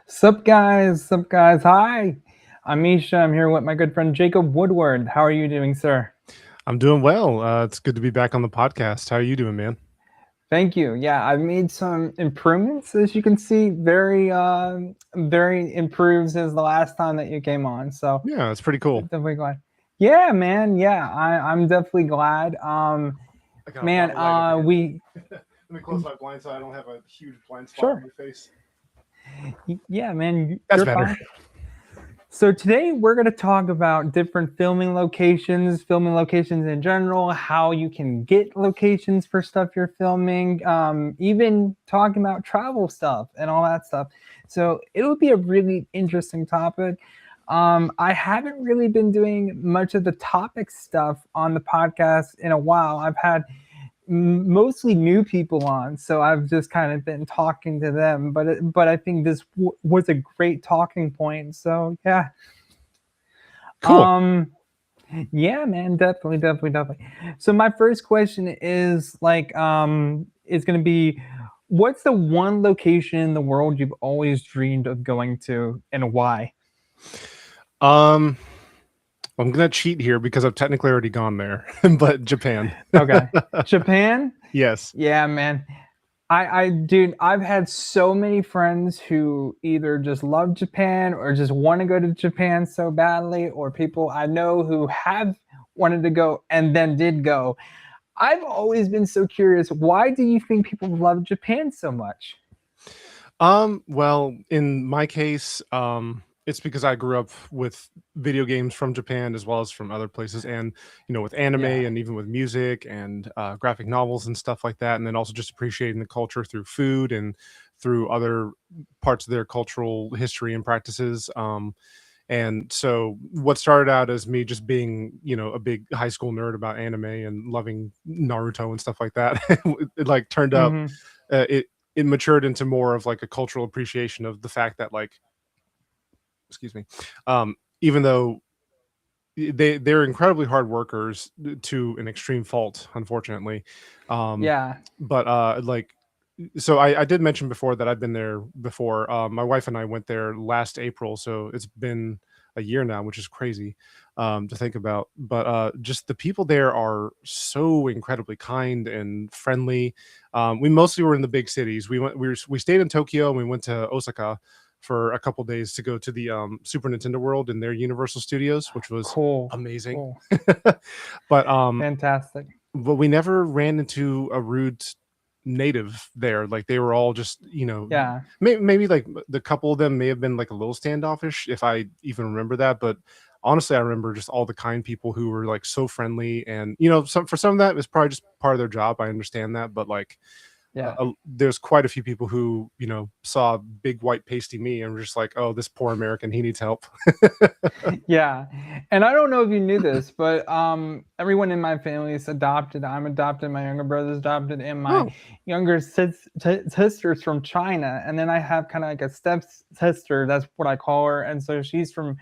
Sup guys, sup guys. Hi, I'm Misha. I'm here with my good friend Jacob Woodward. How are you doing, sir? I'm doing well. It's good to be back on the podcast. How are you doing, man? Thank you. Yeah, I've made some improvements, as you can see. Very improved since the last time that you came on. So Yeah, it's pretty cool. definitely glad. Yeah, man. Yeah, I'm definitely glad. I got a Man. lot of light over here. We Let me close my blind so I don't have a huge blind spot on sure. my face. Yeah, man. That's You're better. fine. So today we're going to talk about different filming locations in general, how you can get locations for stuff you're filming, even talking about travel stuff and all that stuff. So it'll be a really interesting topic. I haven't really been doing much of the topic stuff on the podcast in a while. I've had mostly new people on, so I've just kind of been talking to them. But I think this was a great talking point. So yeah. Cool. Um, yeah, man, definitely. So my first question is it's gonna be, what's the one location in the world you've always dreamed of going to, and why? Um, I'm gonna cheat here because I've technically already gone there, but Japan. Okay, Japan. Yes. Yeah, man. Dude, I've had so many friends who either just love Japan or just want to go to Japan so badly, or people I know who have wanted to go and then did go. I've always been so curious. Why do you think people love Japan so much? Well, in my case, it's because I grew up with video games from Japan as well as from other places, and with anime Yeah. and even with music and graphic novels and stuff like that, and then also just appreciating the culture through food and through other parts of their cultural history and practices. And so what started out as me just being, a big high school nerd about anime and loving Naruto and stuff like that, it like turned up, Hmm. it matured into more of like a cultural appreciation of the fact that like, excuse me, even though they're incredibly hard workers to an extreme fault, unfortunately. Um, Yeah. but like so I did mention before that I've been there before. My wife and I went there last April, so it's been a year now, which is crazy to think about. But just the people there are so incredibly kind and friendly. We mostly were in the big cities. We stayed in Tokyo and we went to Osaka for a couple days to go to the Super Nintendo World in their Universal Studios, which was Cool. amazing. Cool. but Fantastic. we never ran into a rude native there. Like they were all just, Yeah. maybe like the couple of them may have been like a little standoffish if I even remember that. But honestly, I remember just all the kind people who were like so friendly, and for some of that it's probably just part of their job. I understand that, but like Yeah. there's quite a few people who saw big white pasty me and were just like, oh, this poor American, he needs help. Yeah. And I don't know if you knew this, but everyone in my family is adopted. I'm adopted, my younger brother's adopted, and my Oh, younger sister's from China. And then I have kind of like a step sister, that's what I call her. And so she's from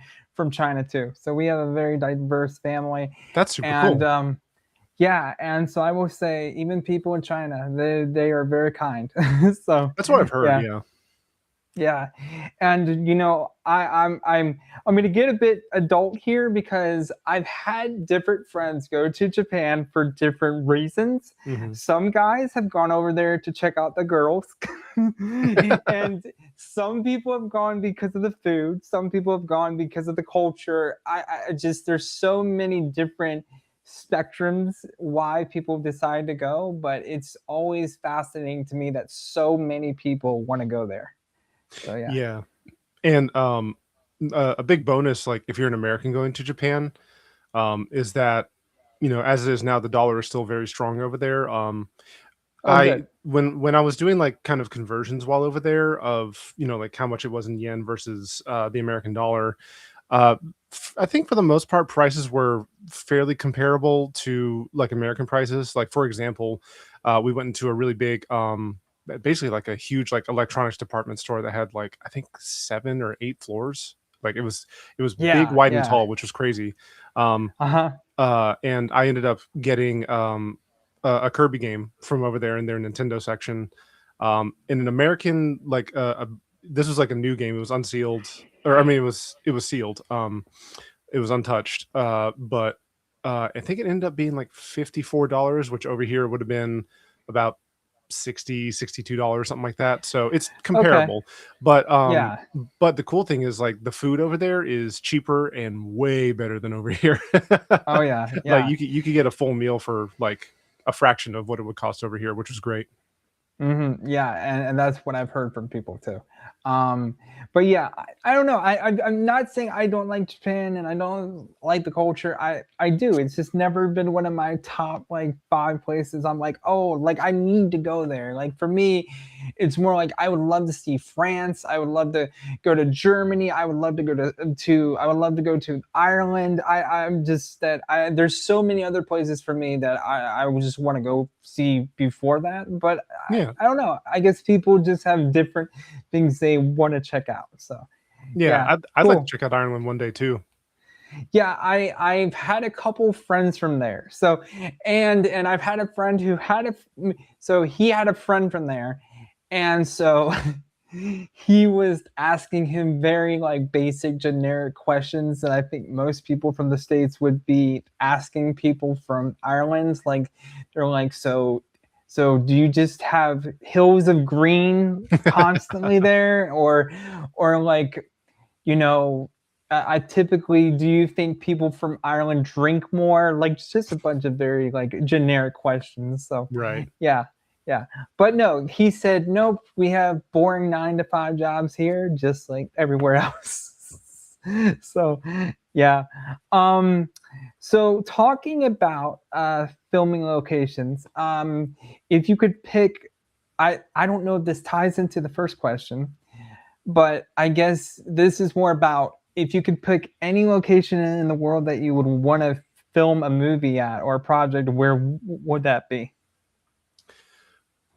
China too. So we have a very diverse family. that's super And cool. yeah, and so I will say even people in China, they are very kind. So That's what I've heard. yeah. Yeah. Yeah, and I'm going to get a bit adult here because I've had different friends go to Japan for different reasons. Hmm. Some guys have gone over there to check out the girls, and some people have gone because of the food. Some people have gone because of the culture. I just, there's so many different spectrums why people decide to go, but it's always fascinating to me that so many people want to go there. So yeah. Yeah. And a big bonus, like if you're an American going to Japan, is that as it is now, the dollar is still very strong over there. Oh, I good. when I was doing like kind of conversions while over there of like how much it was in yen versus the American dollar, uh, I think for the most part prices were fairly comparable to like American prices. Like for example, we went into a really big basically like a huge like electronics department store that had like I think 7 or 8 floors. Like it was big, Yeah, wide and yeah. tall, which was crazy. Um, Uh-huh. and I ended up getting a Kirby game from over there in their Nintendo section. In an American like this was like a new game. It was unsealed, or I mean, it was sealed. It was untouched. But I think it ended up being like $54, which over here would have been about $62, something like that. So it's Okay. comparable. But Yeah. but the cool thing is like the food over there is cheaper and way better than over here. Oh yeah. Like Yeah. you could get a full meal for like a fraction of what it would cost over here, which was great. Yeah, and that's what I've heard from people too. Um, but yeah, I don't know. I'm not saying I don't like Japan and I don't like the culture. I do. It's just never been one of my top like five places. I'm like, oh, like I need to go there. Like for me, it's more like I would love to see France. I would love to go to Germany. I would love to go to I would love to go to Ireland. I'm just that there's so many other places for me that I would just want to go see before that. But Yeah. I don't know. I guess people just have different things they want to check out. So Yeah. yeah, I'd like to cool. check out Ireland one day too. Yeah, I've had a couple friends from there. So and I've had a friend who had so he had a friend from there, and so he was asking him very like basic generic questions that I think most people from the States would be asking people from Ireland. Like they're like, so do you just have hills of green constantly there, or like, you know, I typically, do you think people from Ireland drink more? Like just a bunch of very like generic questions. So Right. yeah, yeah. But no, he said, nope, we have boring 9 to 5 jobs here, just like everywhere else. So yeah. Um, so talking about filming locations, if you could pick, I don't know if this ties into the first question, but I guess this is more about if you could pick any location in the world that you would want to film a movie at or a project, where would that be?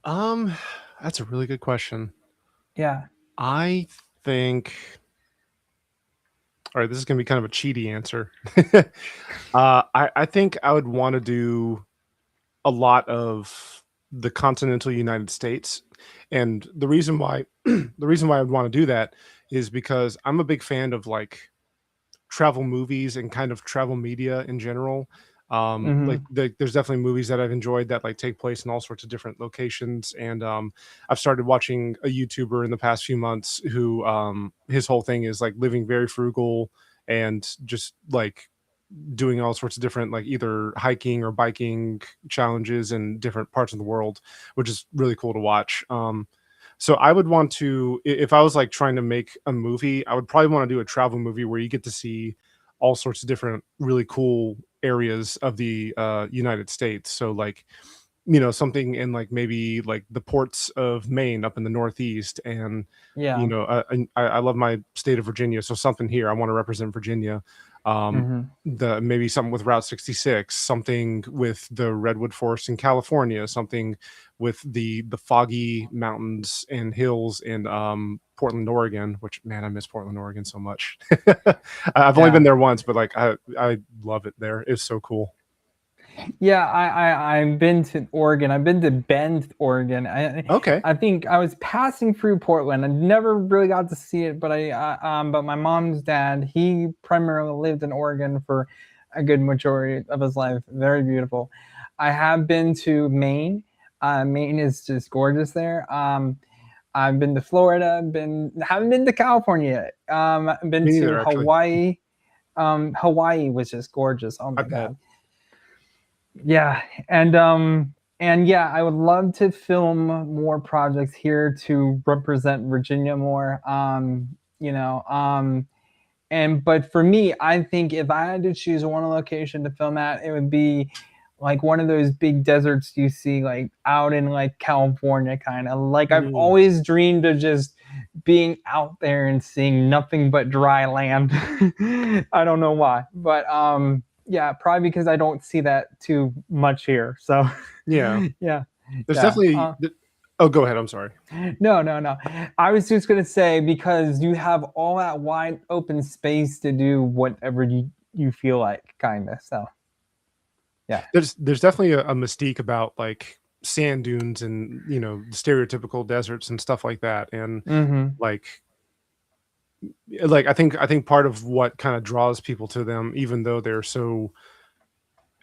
Um, that's a really good question. Yeah. I think. All right, this is gonna be kind of a cheaty answer. I think I would want to do a lot of the continental United States, and the reason why the reason why I would want to do that is because I'm a big fan of like travel movies and kind of travel media in general. Like Hmm. there's definitely movies that I've enjoyed that like take place in all sorts of different locations, and I've started watching a YouTuber in the past few months who his whole thing is like living very frugal and just like doing all sorts of different like either hiking or biking challenges in different parts of the world, which is really cool to watch. So I would want to, if I was like trying to make a movie, I would probably want to do a travel movie where you get to see all sorts of different really cool areas of the United States. So like, you know, something in like maybe like the ports of Maine up in the Northeast, and you Yeah. know, I love my state of Virginia, so something here I want to represent Virginia. Hmm. The maybe something with Route 66, something with the Redwood Forest in California, something with the foggy mountains and hills in Portland, Oregon. Which man, I miss Portland, Oregon so much. I've only been Yeah. there once, but like I love it there. It's so cool. Yeah, I've been to Oregon. I've been to Bend, Oregon. Okay. I think I was passing through Portland. I never really got to see it, but but my mom's dad, he primarily lived in Oregon for a good majority of his life. Very beautiful. I have been to Maine. Maine is just gorgeous there. I've been to Florida. Been Haven't been to California yet. I've been Me to neither, actually. Hawaii. Hawaii was just gorgeous. Oh I my bet. god. Yeah, and yeah, I would love to film more projects here to represent Virginia more. And but for me, I think if I had to choose one location to film at, it would be like one of those big deserts you see like out in like California, kind of like I've Mm, always dreamed of just being out there and seeing nothing but dry land. I don't know why, but yeah, probably because I don't see that too much here. So yeah. yeah, There's yeah. definitely. Oh, go ahead. I'm sorry. No, no, no. I was just gonna say because you have all that wide open space to do whatever you feel like, kind of. So yeah. There's definitely a mystique about like sand dunes and stereotypical deserts and stuff like that. And Mm-hmm. like I think part of what kind of draws people to them, even though they're so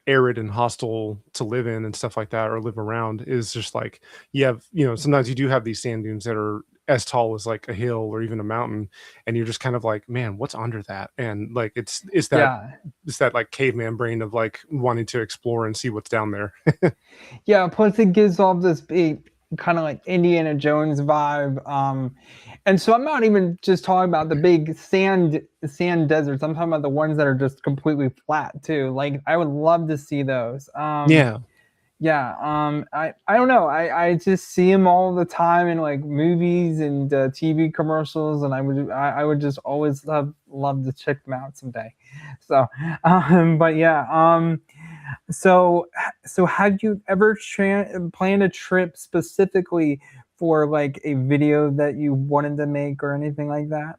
arid and hostile to live in and stuff like that, or live around, is just like you have, sometimes you do have these sand dunes that are as tall as like a hill or even a mountain, and you're just kind of like, man, what's under that? And like Yeah. it's that like caveman brain of like wanting to explore and see what's down there. Yeah, plus it gives off this big kind of like Indiana Jones vibe. And so I'm not even just talking about the big sand deserts. I'm talking about the ones that are just completely flat too. Like I would love to see those. Yeah. Yeah, I don't know. I just see them all the time in like movies and TV commercials, and I would just always love to check them out someday. So, but yeah, so have you ever planned a trip specifically for like a video that you wanted to make or anything like that?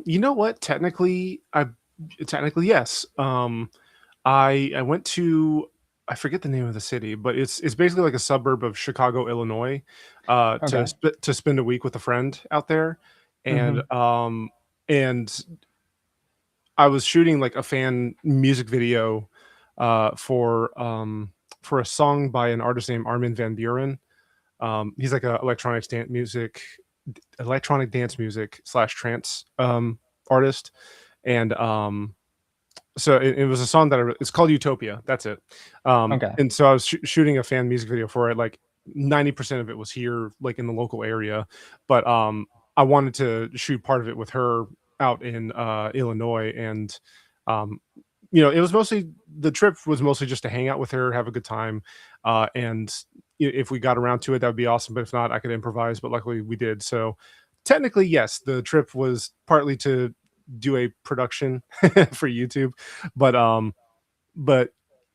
You know what? Technically yes. I went to, I forget the name of the city, but it's basically like a suburb of Chicago, Illinois, Okay. to spend a week with a friend out there, and Hmm. and I was shooting like a fan music video, for a song by an artist named Armin van Buren. He's like a electronic dance music slash trance artist, and so it was a song that it's called Utopia. That's it. Okay. And so I was shooting a fan music video for it. Like 90% of it was here, like in the local area, but I wanted to shoot part of it with her out in Illinois, and um, it was mostly the trip was mostly just to hang out with her, have a good time, and if we got around to it, that would be awesome. But if not, I could improvise. But luckily, we did. So technically, yes, the trip was partly to do a production for YouTube, but but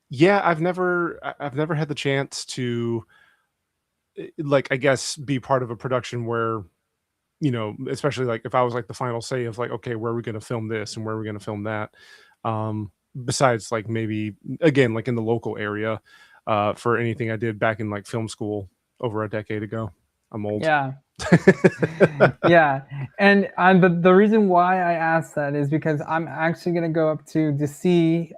yeah, I've never had the chance to like, I guess, be part of a production where, especially like if I was like the final say of like, okay, where are we going to film this and where are we going to film that, besides like maybe again like in the local area, for anything I did back in like film school over a decade ago. I'm old. Yeah. Yeah, and the reason why I asked that is because I'm actually gonna go up to DC,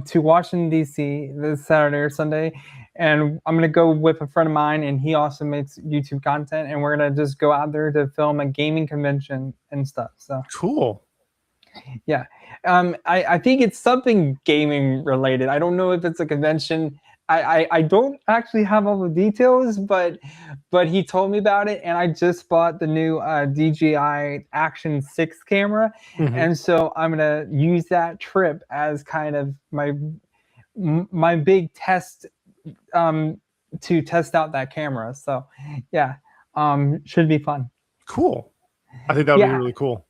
to Washington DC this Saturday or Sunday, and I'm gonna go with a friend of mine, and he also makes YouTube content, and we're gonna just go out there to film a gaming convention and stuff. So Cool. yeah, I think it's something gaming related. I don't know if it's a convention. I don't actually have all the details, but he told me about it, and I just bought the new DJI Action 6 camera, Hmm. and so I'm gonna use that trip as kind of my big test, um, to test out that camera. So yeah, should be fun. Cool. I think that would be Yeah, really cool.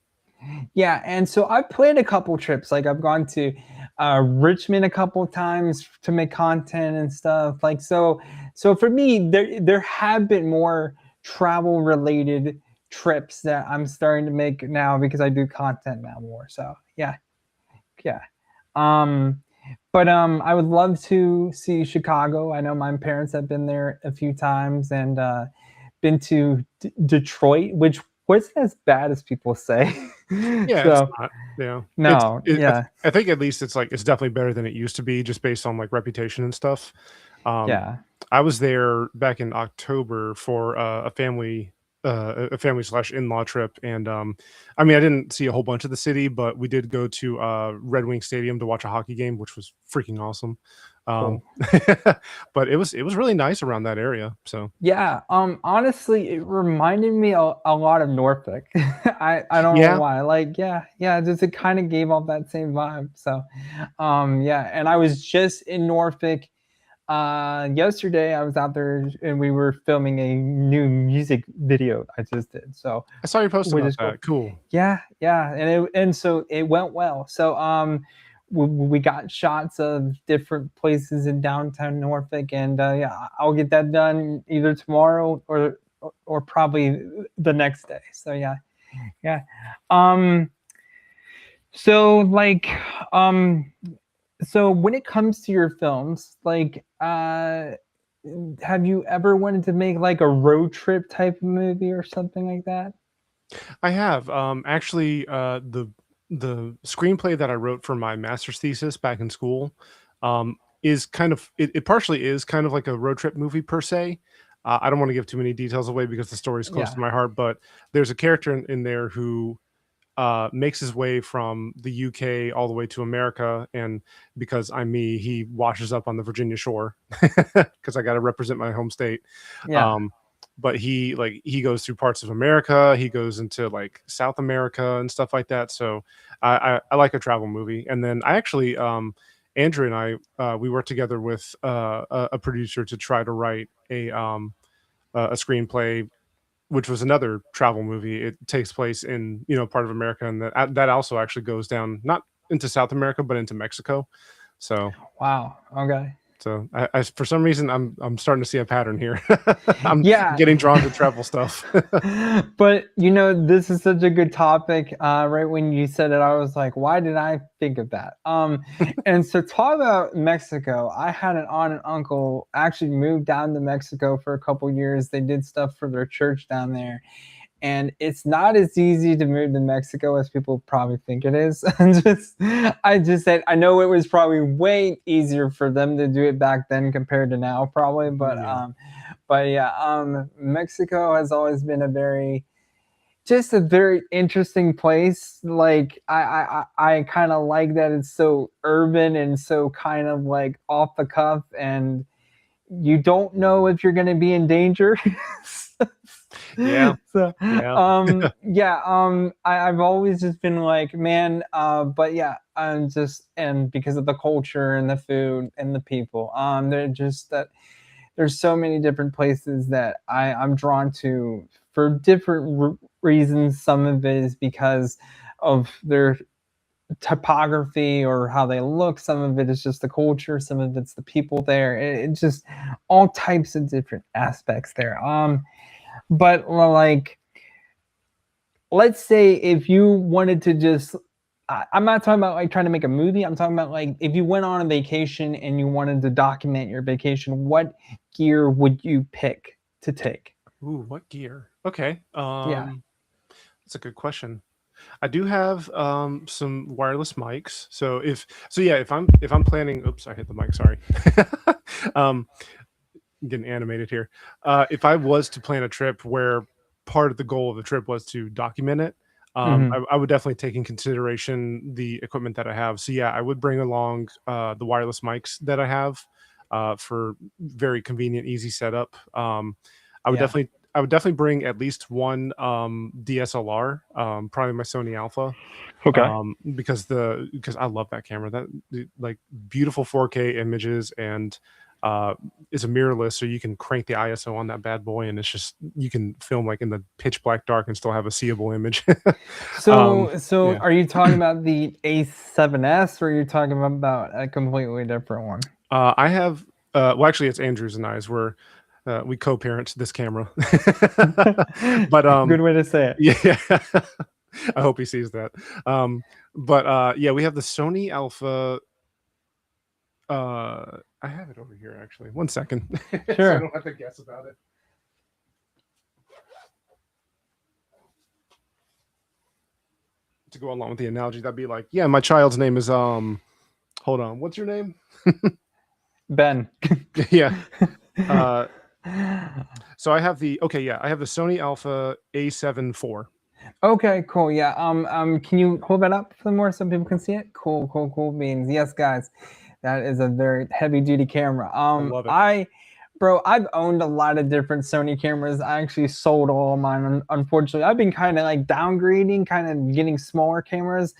yeah, and so I've planned a couple trips. Like I've gone to Richmond a couple times to make content and stuff. Like so, so for me, there have been more travel related trips that I'm starting to make now because I do content now more. So yeah, yeah. Um, but I would love to see Chicago. I know my parents have been there a few times, and been to Detroit, which wasn't as bad as people say. Yeah, it's So not. Yeah, no, yeah, I think at least it's like it's definitely better than it used to be, just based on like reputation and stuff. Um, yeah. I was there back in October for a family slash in-law trip, and I mean, I didn't see a whole bunch of the city, but we did go to Red Wing Stadium to watch a hockey game, which was freaking awesome. Cool. Um, but it was really nice around that area. So Yeah, honestly, it reminded me a lot of Norfolk. I don't know yeah. why. Like, yeah, just it kind of gave off that same vibe. So, yeah, and I was just in Norfolk yesterday. I was out there and we were filming a new music video I just did. So, I saw your post which about is cool. that. Cool. Yeah, and so it went well. So we got shots of different places in downtown Norfolk, and yeah, I'll get that done either tomorrow or probably the next day. So yeah, yeah. Um, so like, um, so when it comes to your films, like, have you ever wanted to make like a road trip type of movie or something like that? I have actually the screenplay that I wrote for my master's thesis back in school is kind of it partially is kind of like a road trip movie per se. I don't want to give too many details away because the story is close Yeah. to my heart, but there's a character in there who makes his way from the UK all the way to America, and because I'm me, he washes up on the Virginia shore because I got to represent my home state. Yeah. Um, but he goes through parts of America, he goes into like South America and stuff like that. So I like a travel movie, and then I actually Andrew and I we worked together with a producer to try to write a screenplay which was another travel movie. It takes place in part of America, and that also actually goes down not into South America but into Mexico. So Wow. Okay. I for some reason I'm starting to see a pattern here. I'm Yeah. getting drawn to travel stuff. But this is such a good topic. Right when you said it, I was like, why did I think of that? And so talk about Mexico. I had an aunt and uncle actually moved down to Mexico for a couple years. They did stuff for their church down there. And it's not as easy to move to Mexico as people probably think it is. I just said, I know it was probably way easier for them to do it back then compared to now, probably. Yeah. But yeah, Mexico has always been just a very interesting place. Like I kind of like that it's so urban and so kind of like off the cuff, and you don't know if you're going to be in danger. Yeah. So Yeah. I've always just been like, man, but yeah, I'm just, and because of the culture and the food and the people, they're just that there's so many different places that I'm drawn to for different reasons. Some of it is because of their topography or how they look. Some of it is just the culture. Some of it's the people there. It's just all types of different aspects there. But like, let's say if you wanted to just, I'm not talking about like trying to make a movie. I'm talking about like if you went on a vacation and you wanted to document your vacation, what gear would you pick to take? Ooh, what gear? Okay. Yeah. That's a good question. I do have some wireless mics. If I'm planning, oops, I hit the mic, sorry. um Getting animated here. If I was to plan a trip where part of the goal of the trip was to document it, Hmm. I would definitely take in consideration the equipment that I have. So yeah, I would bring along the wireless mics that I have for very convenient, easy setup. Yeah. I would definitely bring at least one DSLR, probably my Sony Alpha, Okay. because I love that camera. Like beautiful 4K images, and is a mirrorless, so you can crank the ISO on that bad boy, and it's just you can film like in the pitch black dark and still have a seeable image. So Yeah. are you talking about the A7S or are you talking about a completely different one? I have well, actually, it's Andrew's and I's. We co-parent this camera, but Good way to say it. yeah. I hope he sees that. But yeah, we have the Sony Alpha. I have it over here actually. One second, so I Sure. don't have to guess about it. To go along with the analogy, that'd be like, yeah, my child's name is hold on, what's your name? Ben. Yeah. Uh, so I have the Sony Alpha A7 IV. Okay, cool. Yeah. Can you hold that up some more so people can see it? Cool, cool, cool beans. Yes, guys. That is a very heavy duty camera. I love it. I've owned a lot of different Sony cameras. I actually sold all of mine. Unfortunately, I've been kind of like downgrading, kind of getting smaller cameras.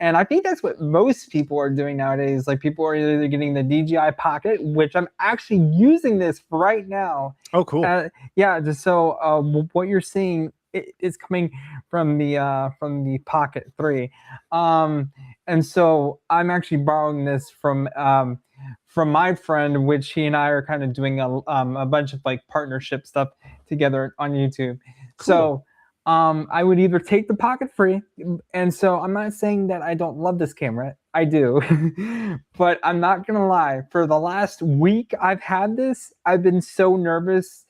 And I think that's what most people are doing nowadays. Like people are either getting the DJI Pocket, which I'm actually using this right now. Oh, cool. Yeah, just so what you're seeing is coming from the Pocket 3. And so I'm actually borrowing this from my friend, which he and I are kind of doing a bunch of like partnership stuff together on YouTube. Cool. So I would either take the pocket free, and so I'm not saying that I don't love this camera. I do, but I'm not gonna lie. For the last week I've had this, I've been so nervous.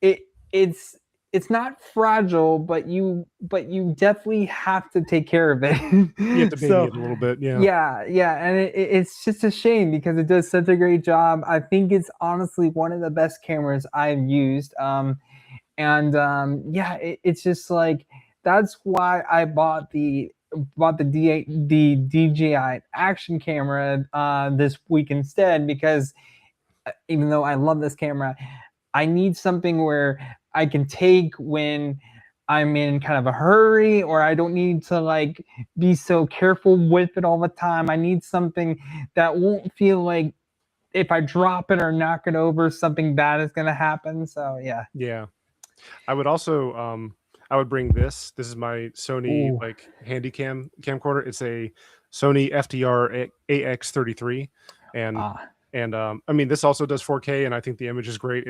It it's it's not fragile, but you definitely have to take care of You have it. to baby So it a little bit. Yeah. yeah, and it's just a shame because it does such a great job. I think it's honestly one of the best cameras I've used. And yeah, it's just like that's why I bought the the DJI action camera this week instead, because even though I love this camera, I need something where I can take when I'm in kind of a hurry, or I don't need to like be so careful with it all the time. I need something that won't feel like if I drop it or knock it over, something bad is gonna happen. So yeah. Yeah. I would also I would bring this. This is my Sony Ooh. like handy camcorder. It's a Sony FDR AX33, and Ah. I mean this also does 4K, and I think the image is great.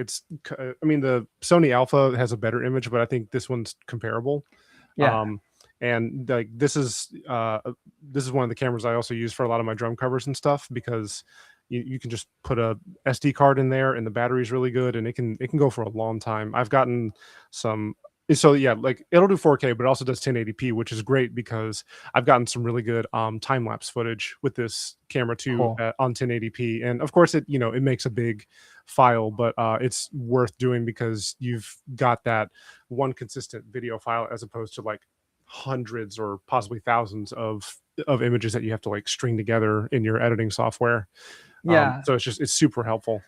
I mean the Sony Alpha has a better image, but I think this one's comparable. Yeah. Um, and like this is one of the cameras I also use for a lot of my drum covers and stuff, because you can just put a SD card in there and the battery's really good, and it can go for a long time. I've gotten some. So yeah, like it'll do 4K, but it also does 1080p, which is great because I've gotten some really good time lapse footage with this camera too, Cool. on 1080p. And of course, it makes a big file, but it's worth doing because you've got that one consistent video file as opposed to like hundreds or possibly thousands of images that you have to like string together in your editing software. Yeah. So it's super helpful.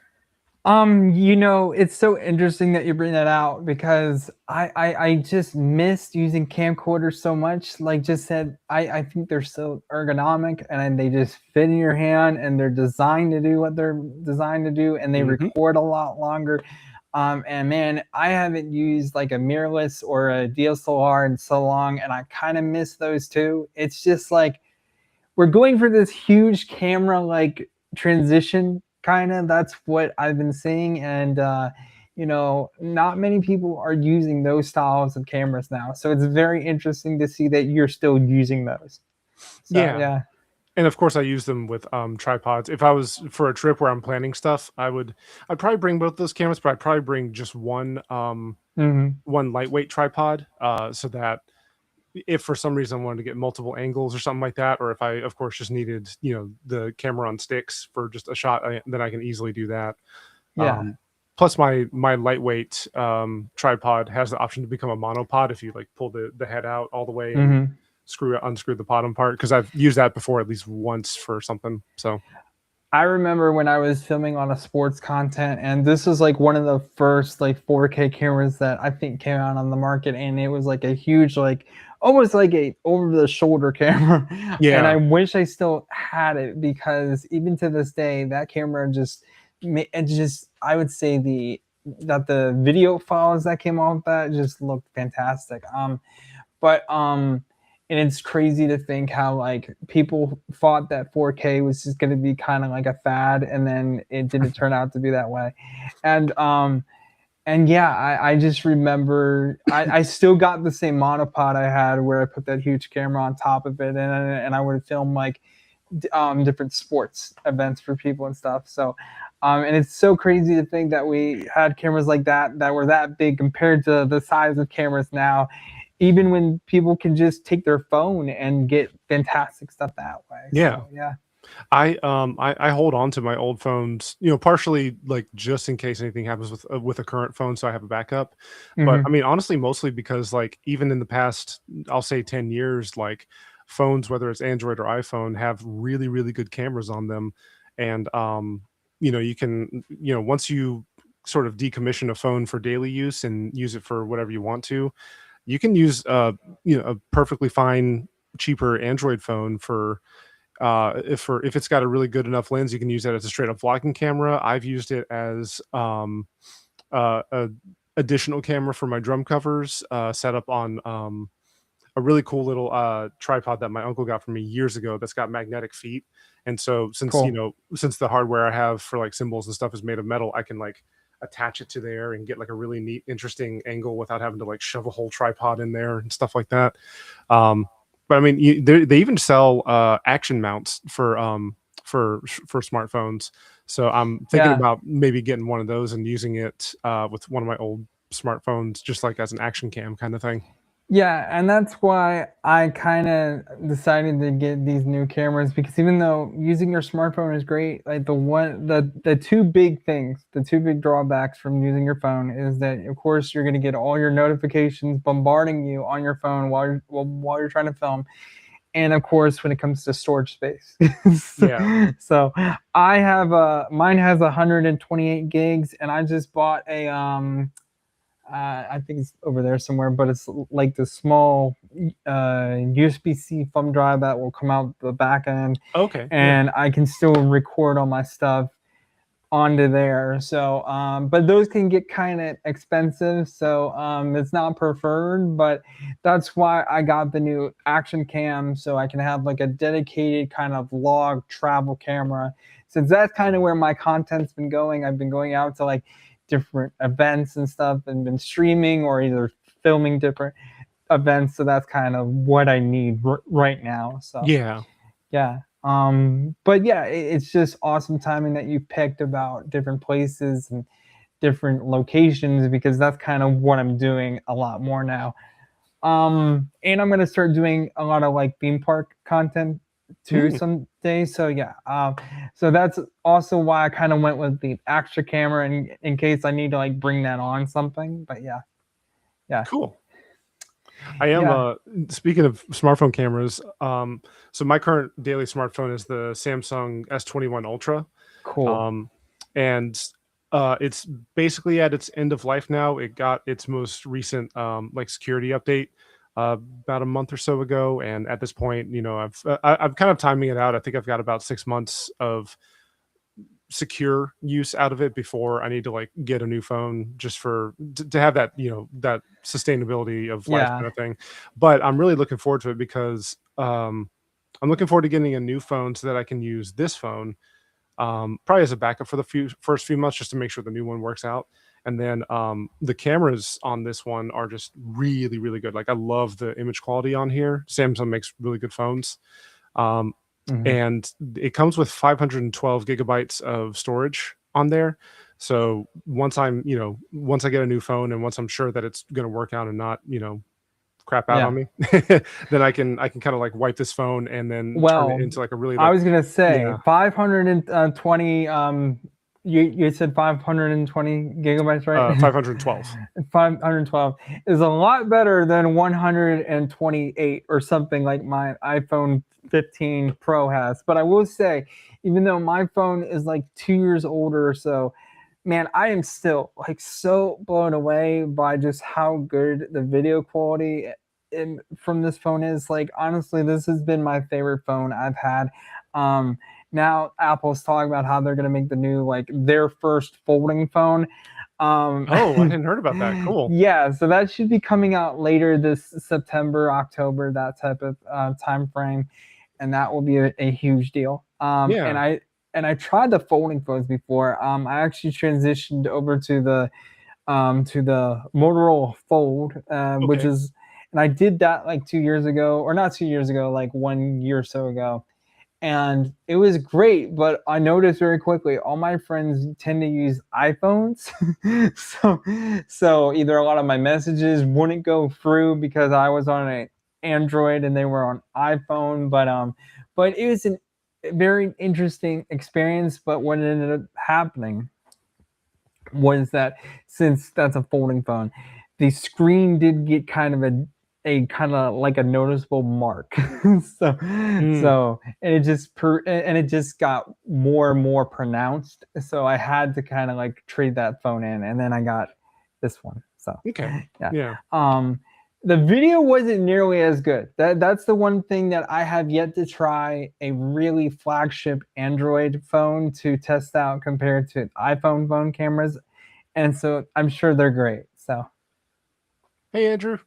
It's so interesting that you bring that out because I just missed using camcorders so much. Like just said, I think they're so ergonomic and they just fit in your hand and they're designed to do what they're designed to do and they Hmm. record a lot longer. And man, I haven't used like a mirrorless or a DSLR in so long, and I kind of miss those too. It's just like we're going for this huge camera like transition kind of. That's what I've been seeing, and not many people are using those styles of cameras now, so it's very interesting to see that you're still using those. So Yeah. yeah. And of course I use them with tripods. If I was for a trip where I'm planning stuff, I'd probably bring both those cameras, but I'd probably bring just Hmm. one lightweight tripod, so that if for some reason I wanted to get multiple angles or something like that, or if I of course just needed, the camera on sticks for just a shot, then I can easily do that. Yeah. Um, Plus my lightweight tripod has the option to become a monopod if you like pull the head out all the way and Hmm. unscrew the bottom part, because I've used that before at least once for something. So I remember when I was filming on a sports content, and this was like one of the first like 4K cameras that I think came out on the market, and it was like a huge, like almost like a over the shoulder camera. And I yeah. wish I still had it because even to this day, that camera I would say the video files that came off that just looked fantastic. But and it's crazy to think how like people thought that 4K was just going to be kind of like a fad, and then it didn't turn out to be that way. And yeah, I just remember I still got the same monopod I had where I put that huge camera on top of it, and I would film like different sports events for people and stuff. So and it's so crazy to think that we had cameras like that were that big compared to the size of cameras now, even when people can just take their phone and get fantastic stuff that way. Yeah. So yeah. I hold on to my old phones, partially like just in case anything happens with a current phone, so I have a backup. But I Hmm. mean, honestly, mostly because like even in the past, I'll say 10 years, like phones, whether it's Android or iPhone, have really really good cameras on them, and you can, once you sort of decommission a phone for daily use and use it for whatever you want to, you can use a perfectly fine cheaper Android phone for if it's got a really good enough lens, you can use that as a straight up vlogging camera. I've used it as a additional camera for my drum covers, set up on a really cool little tripod that my uncle got for me years ago that's got magnetic feet. And so since Cool. since the hardware I have for like cymbals and stuff is made of metal, I can like attach it to there and get like a really neat, interesting angle without having to like shove a whole tripod in there and stuff like that. But I mean, they even sell action mounts for smartphones. So I'm thinking Yeah. about maybe getting one of those and using it with one of my old smartphones, just like as an action cam kind of thing. Yeah, and that's why I kind of decided to get these new cameras, because even though using your smartphone is great, like the two big things, the two big drawbacks from using your phone is that of course you're going to get all your notifications bombarding you on your phone while you're trying to film, and of course when it comes to storage space. Yeah. So I have mine has 128 gigs, and I just bought a I think it's over there somewhere, but it's like the small USB-C thumb drive that will come out the back end, Okay. Yeah. and I can still record all my stuff onto there. So, but those can get kind of expensive, so it's not preferred. But that's why I got the new Action Cam, so I can have like a dedicated kind of vlog travel camera. Since that's kind of where my content's been going, I've been going out to like different events and stuff, and been streaming or either filming different events. So that's kind of what I need right now. So Yeah. yeah. But yeah, it's just awesome timing that you picked about different places and different locations, because that's kind of what I'm doing a lot more now. And I'm gonna start doing a lot of like theme park content too Mm, someday. So yeah, so that's also why I kind of went with the extra camera in case I need to like bring that on something. But yeah, yeah, cool. I am yeah, speaking of smartphone cameras, so my current daily smartphone is the Samsung S21 Ultra. cool. Um, and it's basically at its end of life now. It got its most recent like security update about a month or so ago, and at this point, you know, I'm kind of timing it out. I think I've got about 6 months of secure use out of it before I need to like get a new phone, just for to have that, you know, that sustainability of life Yeah, kind of thing. But I'm really looking forward to it because I'm looking forward to getting a new phone so that I can use this phone probably as a backup for the first few months, just to make sure the new one works out. And then the cameras on this one are just really, really good. Like I love the image quality on here. Samsung makes really good phones. Um, hmm, and it comes with 512 gigabytes of storage on there. So once once I get a new phone and once I'm sure that it's going to work out and not, you know, crap out on yeah. me, then I can kind of like wipe this phone and then turn it Well, into like a really I like, was gonna say yeah, 520. You said 520 gigabytes, right? 512. 512 is a lot better than 128 or something like my iPhone 15 Pro has. But I will say, even though my phone is like 2 years older or so, man, I am still like so blown away by just how good the video quality from this phone is. Like honestly, this has been my favorite phone I've had. Um, Now Apple's talking about how they're gonna make the new like their first folding phone. Um, Oh, I hadn't heard about that. Cool. yeah, so that should be coming out later this September, October, that type of time frame, and that will be a huge deal. Yeah. And I tried the folding phones before. I actually transitioned over to the Motorola Fold, which Okay. is, and I did that like 2 years ago, or not 2 years ago, like 1 year or so ago, and it was great. But I noticed very quickly all my friends tend to use iPhones, so either a lot of my messages wouldn't go through because I was on an Android and they were on iPhone. But it was a very interesting experience. But what ended up happening was that since that's a folding phone, the screen did get kind of a kind of like a noticeable mark. so Mm, so and it just got more and more pronounced. So I had to kind of like trade that phone in, and then I got this one. So okay. yeah. Yeah. Um the video wasn't nearly as good. That's the one thing that I have yet to try a really flagship Android phone to test out compared to iPhone phone cameras, and so I'm sure they're great. So, Hey, Andrew.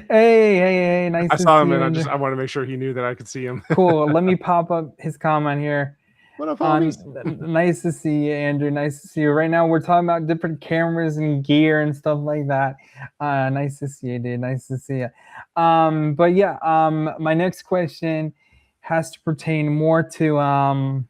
hey, nice I to saw see him you, and Andrew. I want to make sure he knew that I could see him. Cool. Let me pop up his comment here. What up, homies? Nice to see you, Andrew. Nice to see you. Right now, we're talking about different cameras and gear and stuff like that. Nice to see you, dude. Nice to see you. But yeah, my next question has to pertain more to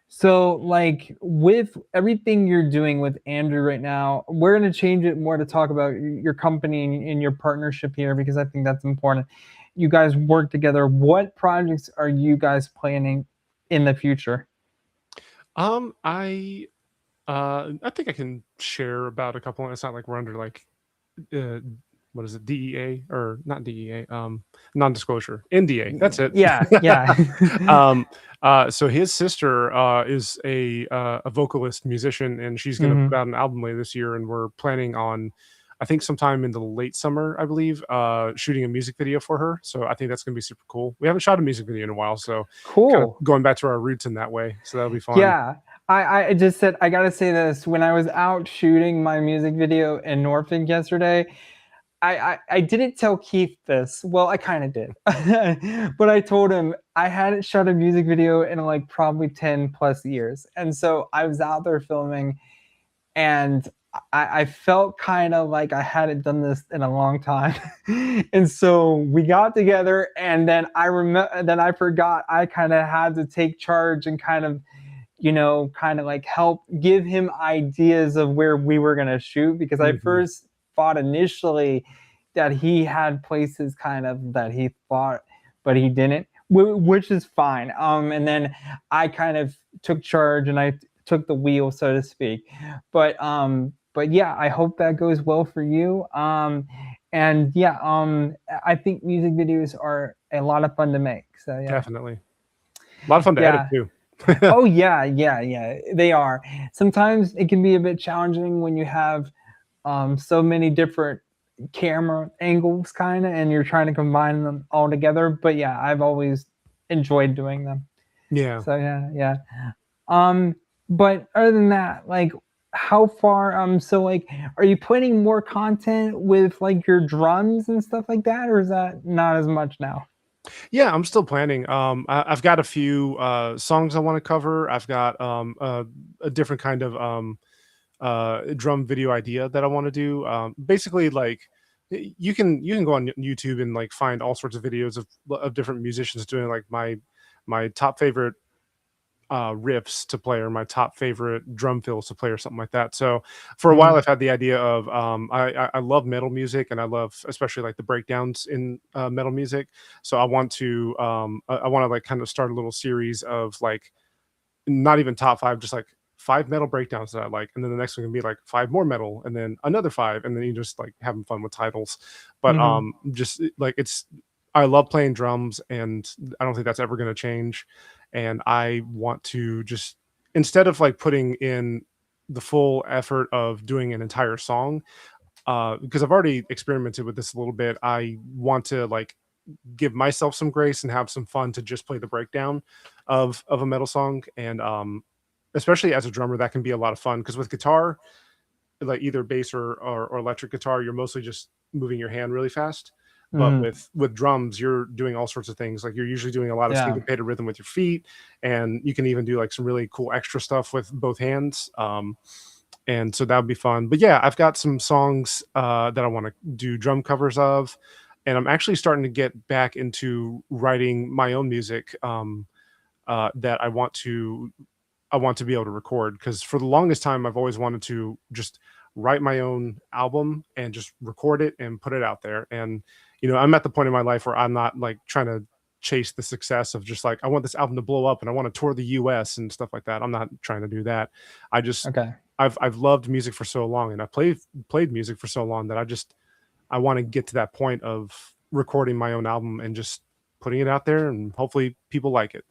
so like with everything you're doing with Andrew right now, we're gonna change it more to talk about your company and your partnership here because I think that's important. You guys work together. What projects are you guys planning in the future? Um, I I think I can share about a couple. It's not like we're under like uh, what is it, DEA or not DEA? Non-disclosure, NDA. That's it. Yeah, yeah. um, so his sister is a vocalist musician, and she's gonna put Hmm. out an album later this year, and we're planning on, I think sometime in the late summer, I believe, shooting a music video for her. So I think that's gonna be super cool. We haven't shot a music video in a while, so kind of Cool. going back to our roots in that way. So that'll be fun. Yeah. I just said I gotta say this. When I was out shooting my music video in Norfolk yesterday, I didn't tell Keith this. Well, I kind of did, but I told him I hadn't shot a music video in like probably 10 plus years. And so I was out there filming and I felt kind of like I hadn't done this in a long time. And so we got together and then I forgot I kind of had to take charge and kind of kind of like help give him ideas of where we were going to shoot because I Mhm. first thought initially that he had places kind of that he thought, but he didn't, which is fine. And then I kind of took charge and I took the wheel, so to speak. But yeah, I hope that goes well for you. And yeah, I think music videos are a lot of fun to make. So yeah, Definitely. A lot of fun to edit yeah. too. Oh yeah, yeah, yeah. They are. Sometimes it can be a bit challenging when you have so many different camera angles, kind of, and you're trying to combine them all together. But yeah, I've always enjoyed doing them. Yeah. So yeah, yeah. Um, but other than that, like, how far? So like, are you putting more content with like your drums and stuff like that, or is that not as much now? Yeah, I'm still planning. I've got a few songs I want to cover. I've got a different kind of drum video idea that I want to do. Basically, like you can go on YouTube and like find all sorts of videos of different musicians doing like my top favorite riffs to play or my top favorite drum fills to play or something like that. So for a while, Mm, I've had the idea of I love metal music and I love especially like the breakdowns in metal music. So I want to like kind of start a little series of like not even top five, just like five metal breakdowns that I like, and then the next one can be like five more metal, and then another five, and then you just like having fun with titles. But mm-hmm. just like it's, I love playing drums, and I don't think that's ever going to change. And I want to just instead of like putting in the full effort of doing an entire song, because I've already experimented with this a little bit. I want to like give myself some grace and have some fun to just play the breakdown of a metal song. And especially as a drummer, that can be a lot of fun because with guitar, like either bass or electric guitar, you're mostly just moving your hand really fast. But Mm-hmm. with drums, you're doing all sorts of things. Like you're usually doing a lot of Yeah. syncopated rhythm with your feet, and you can even do like some really cool extra stuff with both hands. And so that would be fun. But yeah, I've got some songs that I want to do drum covers of, and I'm actually starting to get back into writing my own music that I want to be able to record because for the longest time I've always wanted to just write my own album and just record it and put it out there. And I'm at the point in my life where I'm not like trying to chase the success of just like I want this album to blow up and I want to tour the US and stuff like that. I'm not trying to do that. I just Okay. I've loved music for so long and I played music for so long that I want to get to that point of recording my own album and just putting it out there and hopefully people like it.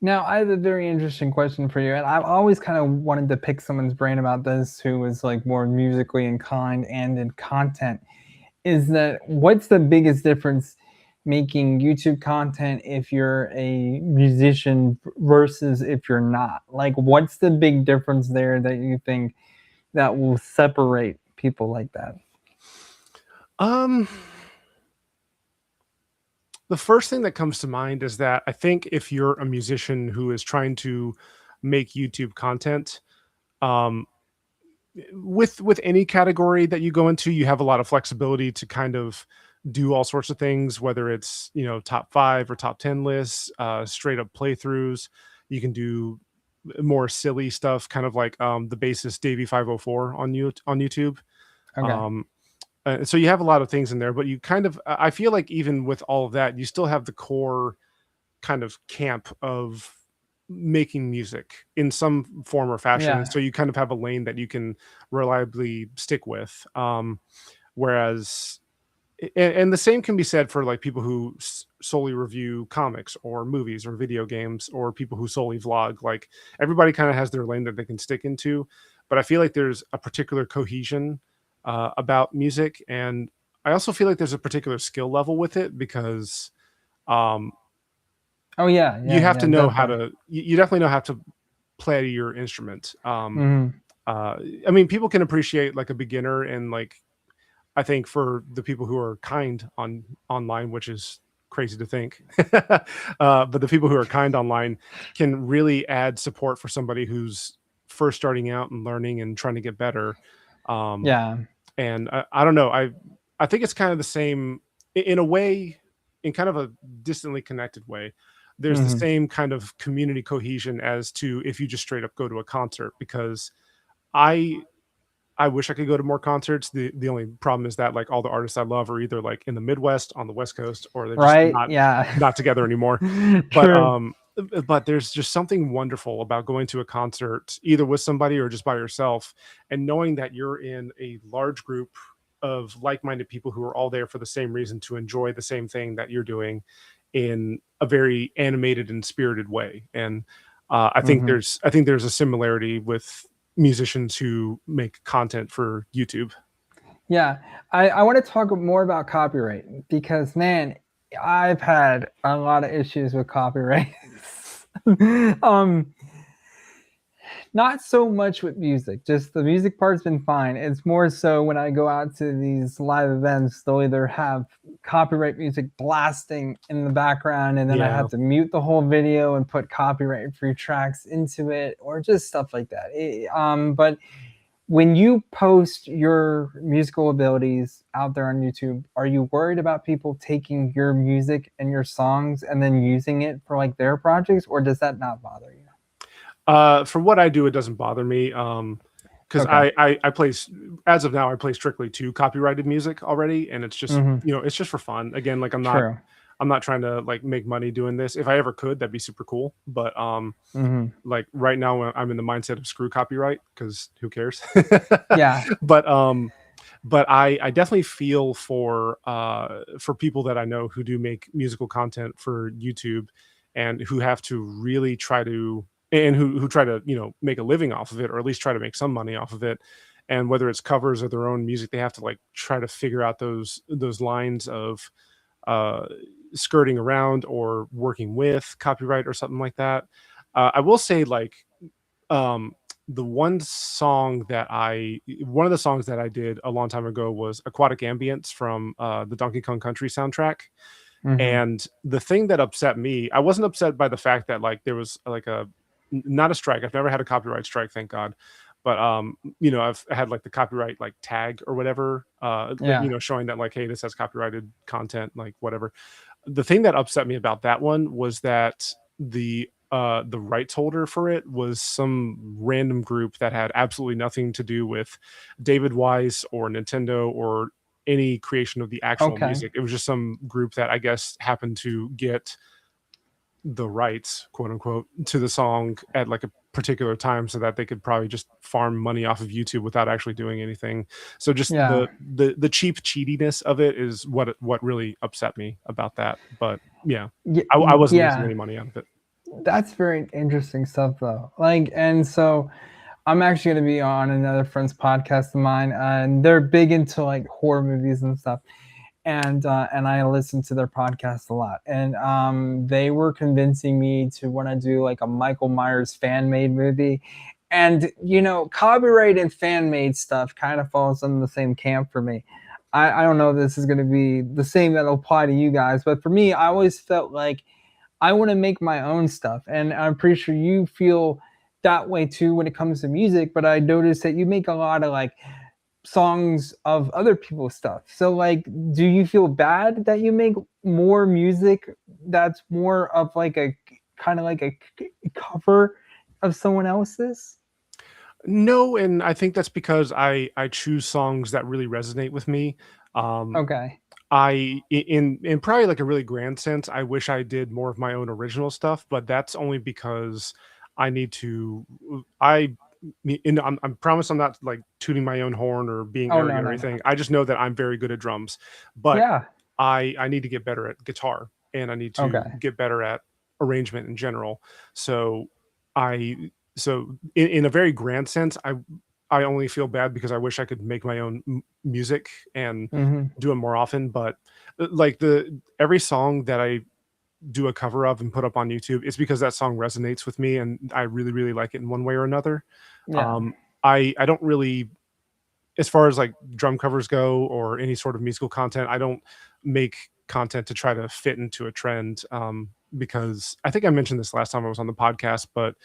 Now, I have a very interesting question for you, and I've always kind of wanted to pick someone's brain about this who is like more musically inclined and in content. Is that what's the biggest difference making YouTube content if you're a musician versus if you're not? Like, what's the big difference there that you think that will separate people like that? Um The first thing that comes to mind is that I think if you're a musician who is trying to make YouTube content, um, with any category that you go into, you have a lot of flexibility to kind of do all sorts of things, whether it's, top 5 or top 10 lists, straight up playthroughs. You can do more silly stuff, kind of like the bassist Davey 504 on YouTube. Okay. Um, so you have a lot of things in there, but you kind of, I feel like even with all of that, you still have the core kind of camp of making music in some form or fashion. Yeah. So you kind of have a lane that you can reliably stick with. Whereas, and the same can be said for like people who solely review comics or movies or video games, or people who solely vlog. Like everybody kind of has their lane that they can stick into, but I feel like there's a particular cohesion about music, and I also feel like there's a particular skill level with it because um, Oh yeah, you yeah, have yeah, to know how definitely. to. You definitely know how to play your instrument. Hmm. I mean, people can appreciate like a beginner, and like I think for the people who are kind online, which is crazy to think, but the people who are kind online can really add support for somebody who's first starting out and learning and trying to get better. Um, Yeah. and I don't know, I think it's kind of the same in a way, in kind of a distantly connected way. There's the Hmm. same kind of community cohesion as to if you just straight up go to a concert, because I I wish I could go to more concerts. The only problem is that like all the artists I love are either like in the Midwest, on the West Coast, or they're just Right. not Yeah. not together anymore. But True. but there's just something wonderful about going to a concert either with somebody or just by yourself, and knowing that you're in a large group of like-minded people who are all there for the same reason, to enjoy the same thing that you're doing in a very animated and spirited way. And Hmm. I think there's a similarity with musicians who make content for YouTube. Yeah. I want to talk more about copyright because man, I've had a lot of issues with copyright. um Not so much with music, just the music part's been fine. It's more so when I go out to these live events, they'll either have copyright music blasting in the background, and then I Yeah. have to mute the whole video and put copyright free tracks into it, or just stuff like that. But when you post your musical abilities out there on YouTube, are you worried about people taking your music and your songs and then using it for like their projects, or does that not bother you? For what I do, it doesn't bother me. Because Okay. I play as of now, I play strictly to copyrighted music already, and it's just, Hmm. it's just for fun. Again, like True. I'm not trying to like make money doing this. If I ever could, that'd be super cool. But Hmm. like right now, I'm in the mindset of screw copyright because who cares? Yeah. but I definitely feel for people that I know who do make musical content for YouTube, and who have to really try to, and who try to, make a living off of it, or at least try to make some money off of it. And whether it's covers or their own music, they have to like try to figure out those lines of uh skirting around or working with copyright or something like that. I will say, like, um the one of the songs that I did a long time ago was Aquatic Ambience from the Donkey Kong Country soundtrack. Hmm. And the thing that upset me, I wasn't upset by the fact that like there was like not a strike. I've never had a copyright strike, thank God. But I've had like the copyright like tag or whatever, Yeah. showing that like, hey, this has copyrighted content, like whatever. The thing that upset me about that one was that the rights holder for it was some random group that had absolutely nothing to do with David Wise or Nintendo or any creation of the actual Okay. music. It was just some group that I guess happened to get the rights, quote unquote, to the song at like a particular time, so that they could probably just farm money off of YouTube without actually doing anything. So just Yeah. the cheap cheatiness of it is what really upset me about that. But yeah, Yeah. I wasn't making Yeah. any money out of it. That's very interesting stuff, though. Like, and so I'm actually going to be on another friend's podcast of mine, and they're big into like horror movies and stuff. And I listen to their podcast a lot. And they were convincing me to want to do like a Michael Myers fan made movie. And copyright and fan made stuff kind of falls in the same camp for me. I don't know if this is going to be the same that'll apply to you guys, but for me, I always felt like I want to make my own stuff. And I'm pretty sure you feel that way too when it comes to music, but I noticed that you make a lot of like songs of other people's stuff. So like, do you feel bad that you make more music that's more of like a kind of like a cover of someone else's? No, and I think that's because I choose songs that really resonate with me. Um, Okay. in probably like a really grand sense, I wish I did more of my own original stuff, but that's only because I need to. I I'm promise I'm not like tooting my own horn or being Oh no, arrogant or no, no. anything. I just know that I'm very good at drums, but Yeah. I need to get better at guitar and I need to Okay. get better at arrangement in general. So in a very grand sense, I only feel bad because I wish I could make my own music and Hmm. do it more often. But like the every song that I do a cover of and put up on YouTube, it's because that song resonates with me and I really, really like it in one way or another. Yeah. Um, I don't really, as far as like drum covers go or any sort of musical content, I don't make content to try to fit into a trend. Because I think I mentioned this last time I was on the podcast, but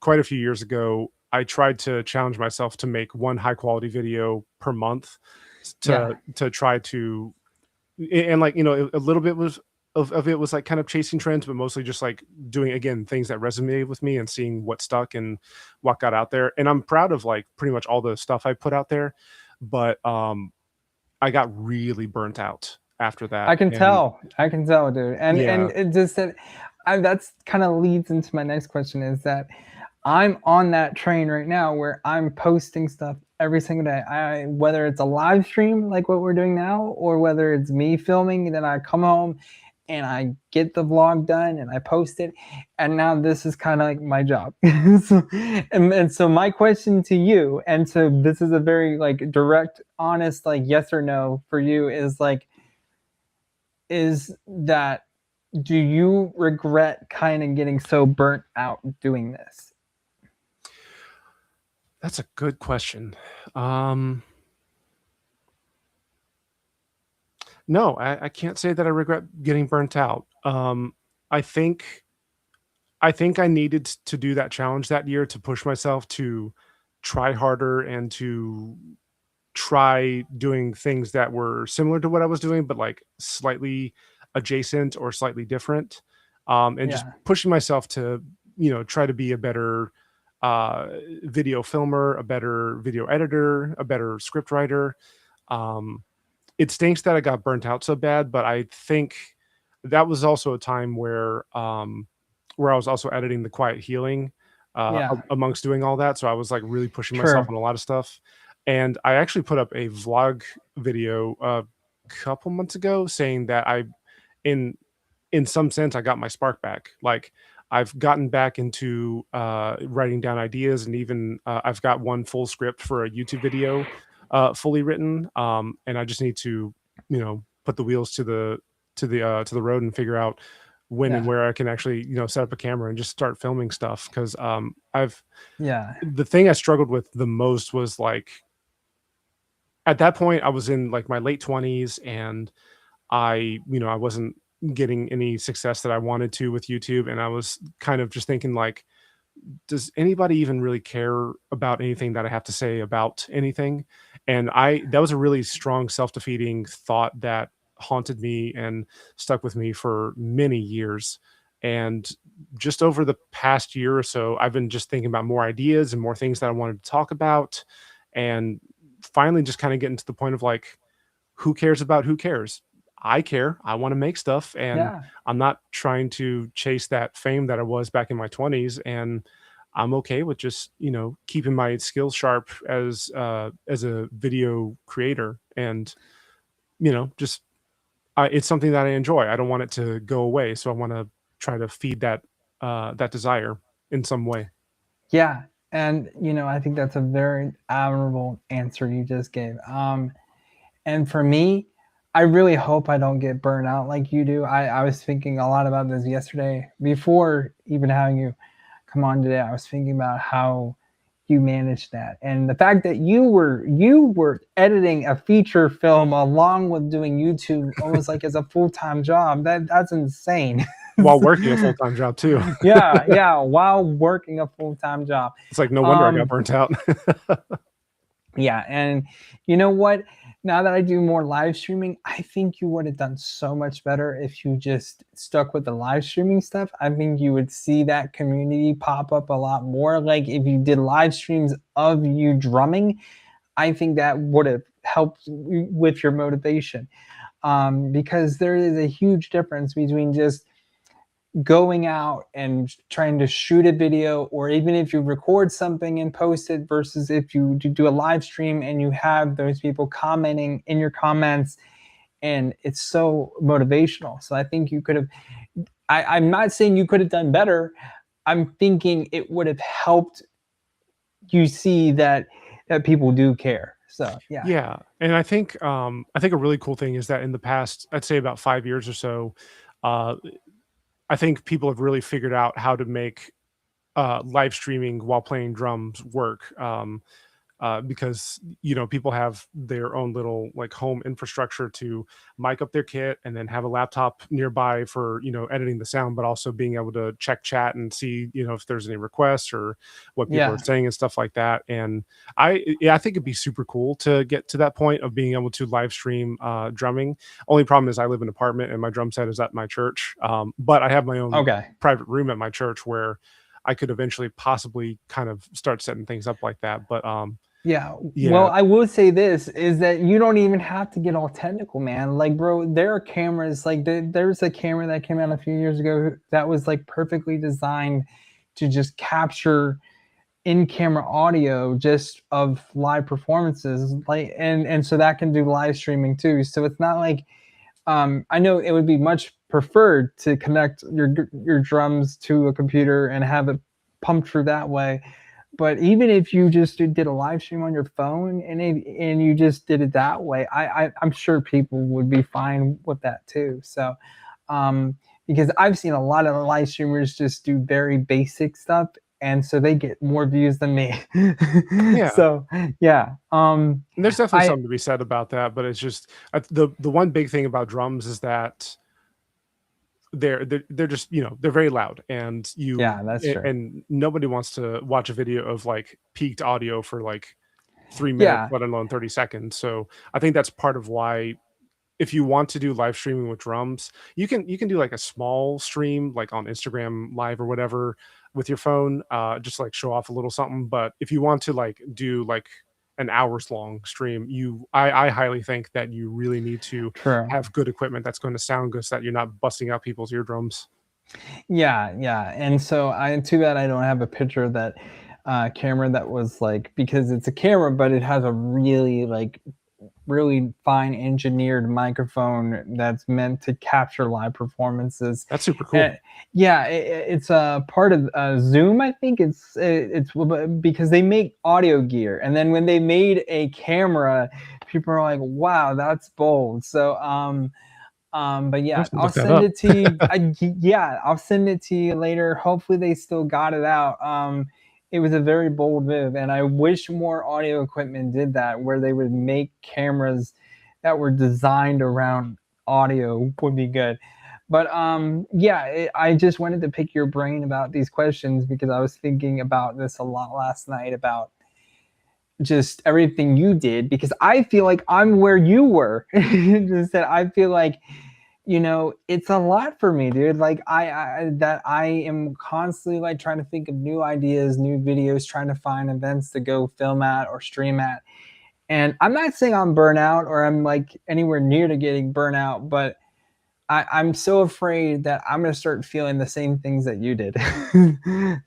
quite a few years ago, I tried to challenge myself to make one high quality video per month Yeah. to try to, and like, a little bit of it was like kind of chasing trends, but mostly just like doing again things that resonated with me and seeing what stuck and what got out there. And I'm proud of like pretty much all the stuff I put out there, but I got really burnt out after that. I can And tell. I can tell, dude. And yeah, it just that that's kind of leads into my next question is that I'm on that train right now where I'm posting stuff every single day. I whether it's a live stream like what we're doing now, or whether it's me filming, and then I come home and I get the vlog done and I post it. And now this is kind of like my job. And so my question to you, and so this is a very like direct, honest, like yes or no for you, is like, is that do you regret kind of getting so burnt out doing this? that's a good question. Um, no, I can't say that I regret getting burnt out. I think I think I needed to do that challenge that year to push myself to try harder and to try doing things that were similar to what I was doing, but like slightly adjacent or slightly different. And just Yeah. pushing myself to, try to be a better uh, video filmer, a better video editor, a better script writer. Um, it stinks that I got burnt out so bad, but I think that was also a time where I was also editing The Quiet Healing Yeah. amongst doing all that. So I was like really pushing myself True. on a lot of stuff. And I actually put up a vlog video a couple months ago saying that in in some sense, I got my spark back. Like I've gotten back into writing down ideas, and even I've got one full script for a YouTube video fully written. And I just need to, put the wheels to the road and figure out when and Yeah. where I can actually, set up a camera and just start filming stuff. Because I've Yeah. the thing I struggled with the most was like at that point I was in like my late 20s and I wasn't getting any success that I wanted to with YouTube. And I was kind of just thinking like, does anybody even really care about anything that I have to say about anything? And that was a really strong self-defeating thought that haunted me and stuck with me for many years. And just over the past year or so, I've been just thinking about more ideas and more things that I wanted to talk about. And finally just kind of getting to the point of like, who cares about who cares? I care. I want to make stuff and Yeah. I'm not trying to chase that fame that I was back in my 20s, and I'm okay with just, keeping my skills sharp as a video creator and, just it's something that I enjoy. I don't want it to go away, so I want to try to feed that desire in some way. Yeah. And I think that's a very admirable answer you just gave. And for me, I really hope I don't get burned out like you do. I was thinking a lot about this yesterday before even having you come on today. I was thinking about how you managed that. And the fact that you were editing a feature film along with doing YouTube almost like as a full-time job, that's insane. While working a full-time job too. Yeah, while working a full-time job. It's like, no wonder I got Um, burnt out. yeah, and you know what? Now that I do more live streaming, I think you would have done so much better if you just stuck with the live streaming stuff. I think you would see that community pop up a lot more. Like if you did live streams of you drumming, I think that would have helped with your motivation. Because there is a huge difference between just going out and trying to shoot a video, or even if you record something and post it, versus if you do a live stream and you have those people commenting in your comments, and it's so motivational. So I think you could have, I'm not saying you could have done better. I'm thinking it would have helped you see that people do care. So yeah. Yeah, and I think a really cool thing is that in the past, I'd say about 5 years or so, uh, I think people have really figured out how to make live streaming while playing drums work. Because people have their own little like home infrastructure to mic up their kit and then have a laptop nearby for editing the sound, but also being able to check chat and see if there's any requests or what people are Yeah. saying and stuff like that. And I think it'd be super cool to get to that point of being able to live stream drumming. Only problem is I live in an apartment and my drum set is at my church, but I have my own Okay. private room at my church where I could eventually possibly kind of start setting things up like that. But Yeah. Well, yeah, I will say this is that you don't even have to get all technical, man. Like, bro, there are cameras, like there's a camera that came out a few years ago that was like perfectly designed to just capture in-camera audio just of live performances. Like, and so that can do live streaming too. So it's not like I know it would be much preferred to connect your drums to a computer and have it pumped through that way. But even if you just did a live stream on your phone and you just did it that way, I'm sure people would be fine with that too. So because I've seen a lot of live streamers just do very basic stuff, and so they get more views than me. yeah. So yeah, And there's definitely I something to be said about that, but it's just the one big thing about drums is that they're just they're very loud, and yeah, that's true. and nobody wants to watch a video of like peaked audio for like 3 minutes, Yeah, let alone 30 seconds. So I think that's part of why, if you want to do live streaming with drums, you can do like a small stream like on Instagram live or whatever with your phone, just like show off a little something. But if you want to like do like an hours long stream, I highly think that you really need to true. have good equipment that's going to sound good so that you're not busting out people's eardrums. Yeah, and so I too bad I don't have a picture of that camera that was like, because it's a camera, but it has a really fine engineered microphone that's meant to capture live performances. That's super cool. And yeah, it's a part of Zoom. I think it's because they make audio gear, and then when they made a camera, people are like, "Wow, that's bold." So but I yeah, have to I'll look that send up. it to you. Yeah, I'll send it to you later. Hopefully they still got it out. It was a very bold move, and I wish more audio equipment did that, where they would make cameras that were designed around audio would be good. But yeah, I just wanted to pick your brain about these questions because I was thinking about this a lot last night about just everything you did, because I feel like I'm where you were. Just that I feel like it's a lot for me, dude. Like I am constantly like trying to think of new ideas, new videos, trying to find events to go film at or stream at. And I'm not saying I'm burnout or I'm like anywhere near to getting burnout, but I'm so afraid that I'm gonna start feeling the same things that you did.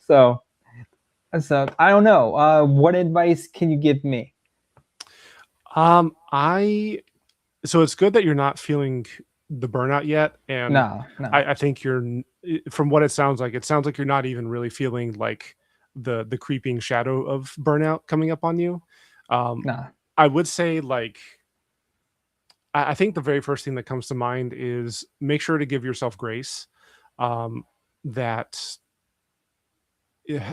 so so I don't know. What advice can you give me? I So it's good that you're not feeling the burnout yet, and No, no, I think from what it sounds like you're not even really feeling like the creeping shadow of burnout coming up on you. Um, no. I would say like I think the very first thing that comes to mind is make sure to give yourself grace. That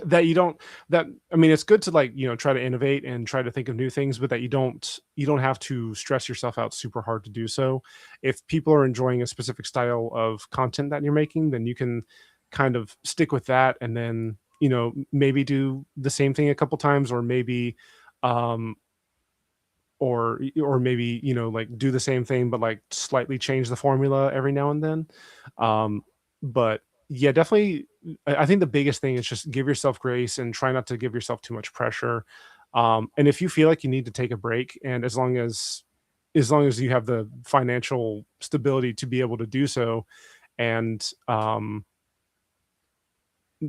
that you don't that I mean, it's good to, like, try to innovate and try to think of new things, but that you don't have to stress yourself out super hard to do so. If people are enjoying a specific style of content that you're making, then you can kind of stick with that, and then, maybe do the same thing a couple times, or maybe um or maybe, like, do the same thing but, like, slightly change the formula every now and then. um but yeah, definitely, I think the biggest thing is just give yourself grace and try not to give yourself too much pressure. And if you feel like you need to take a break, and as long as you have the financial stability to be able to do so, and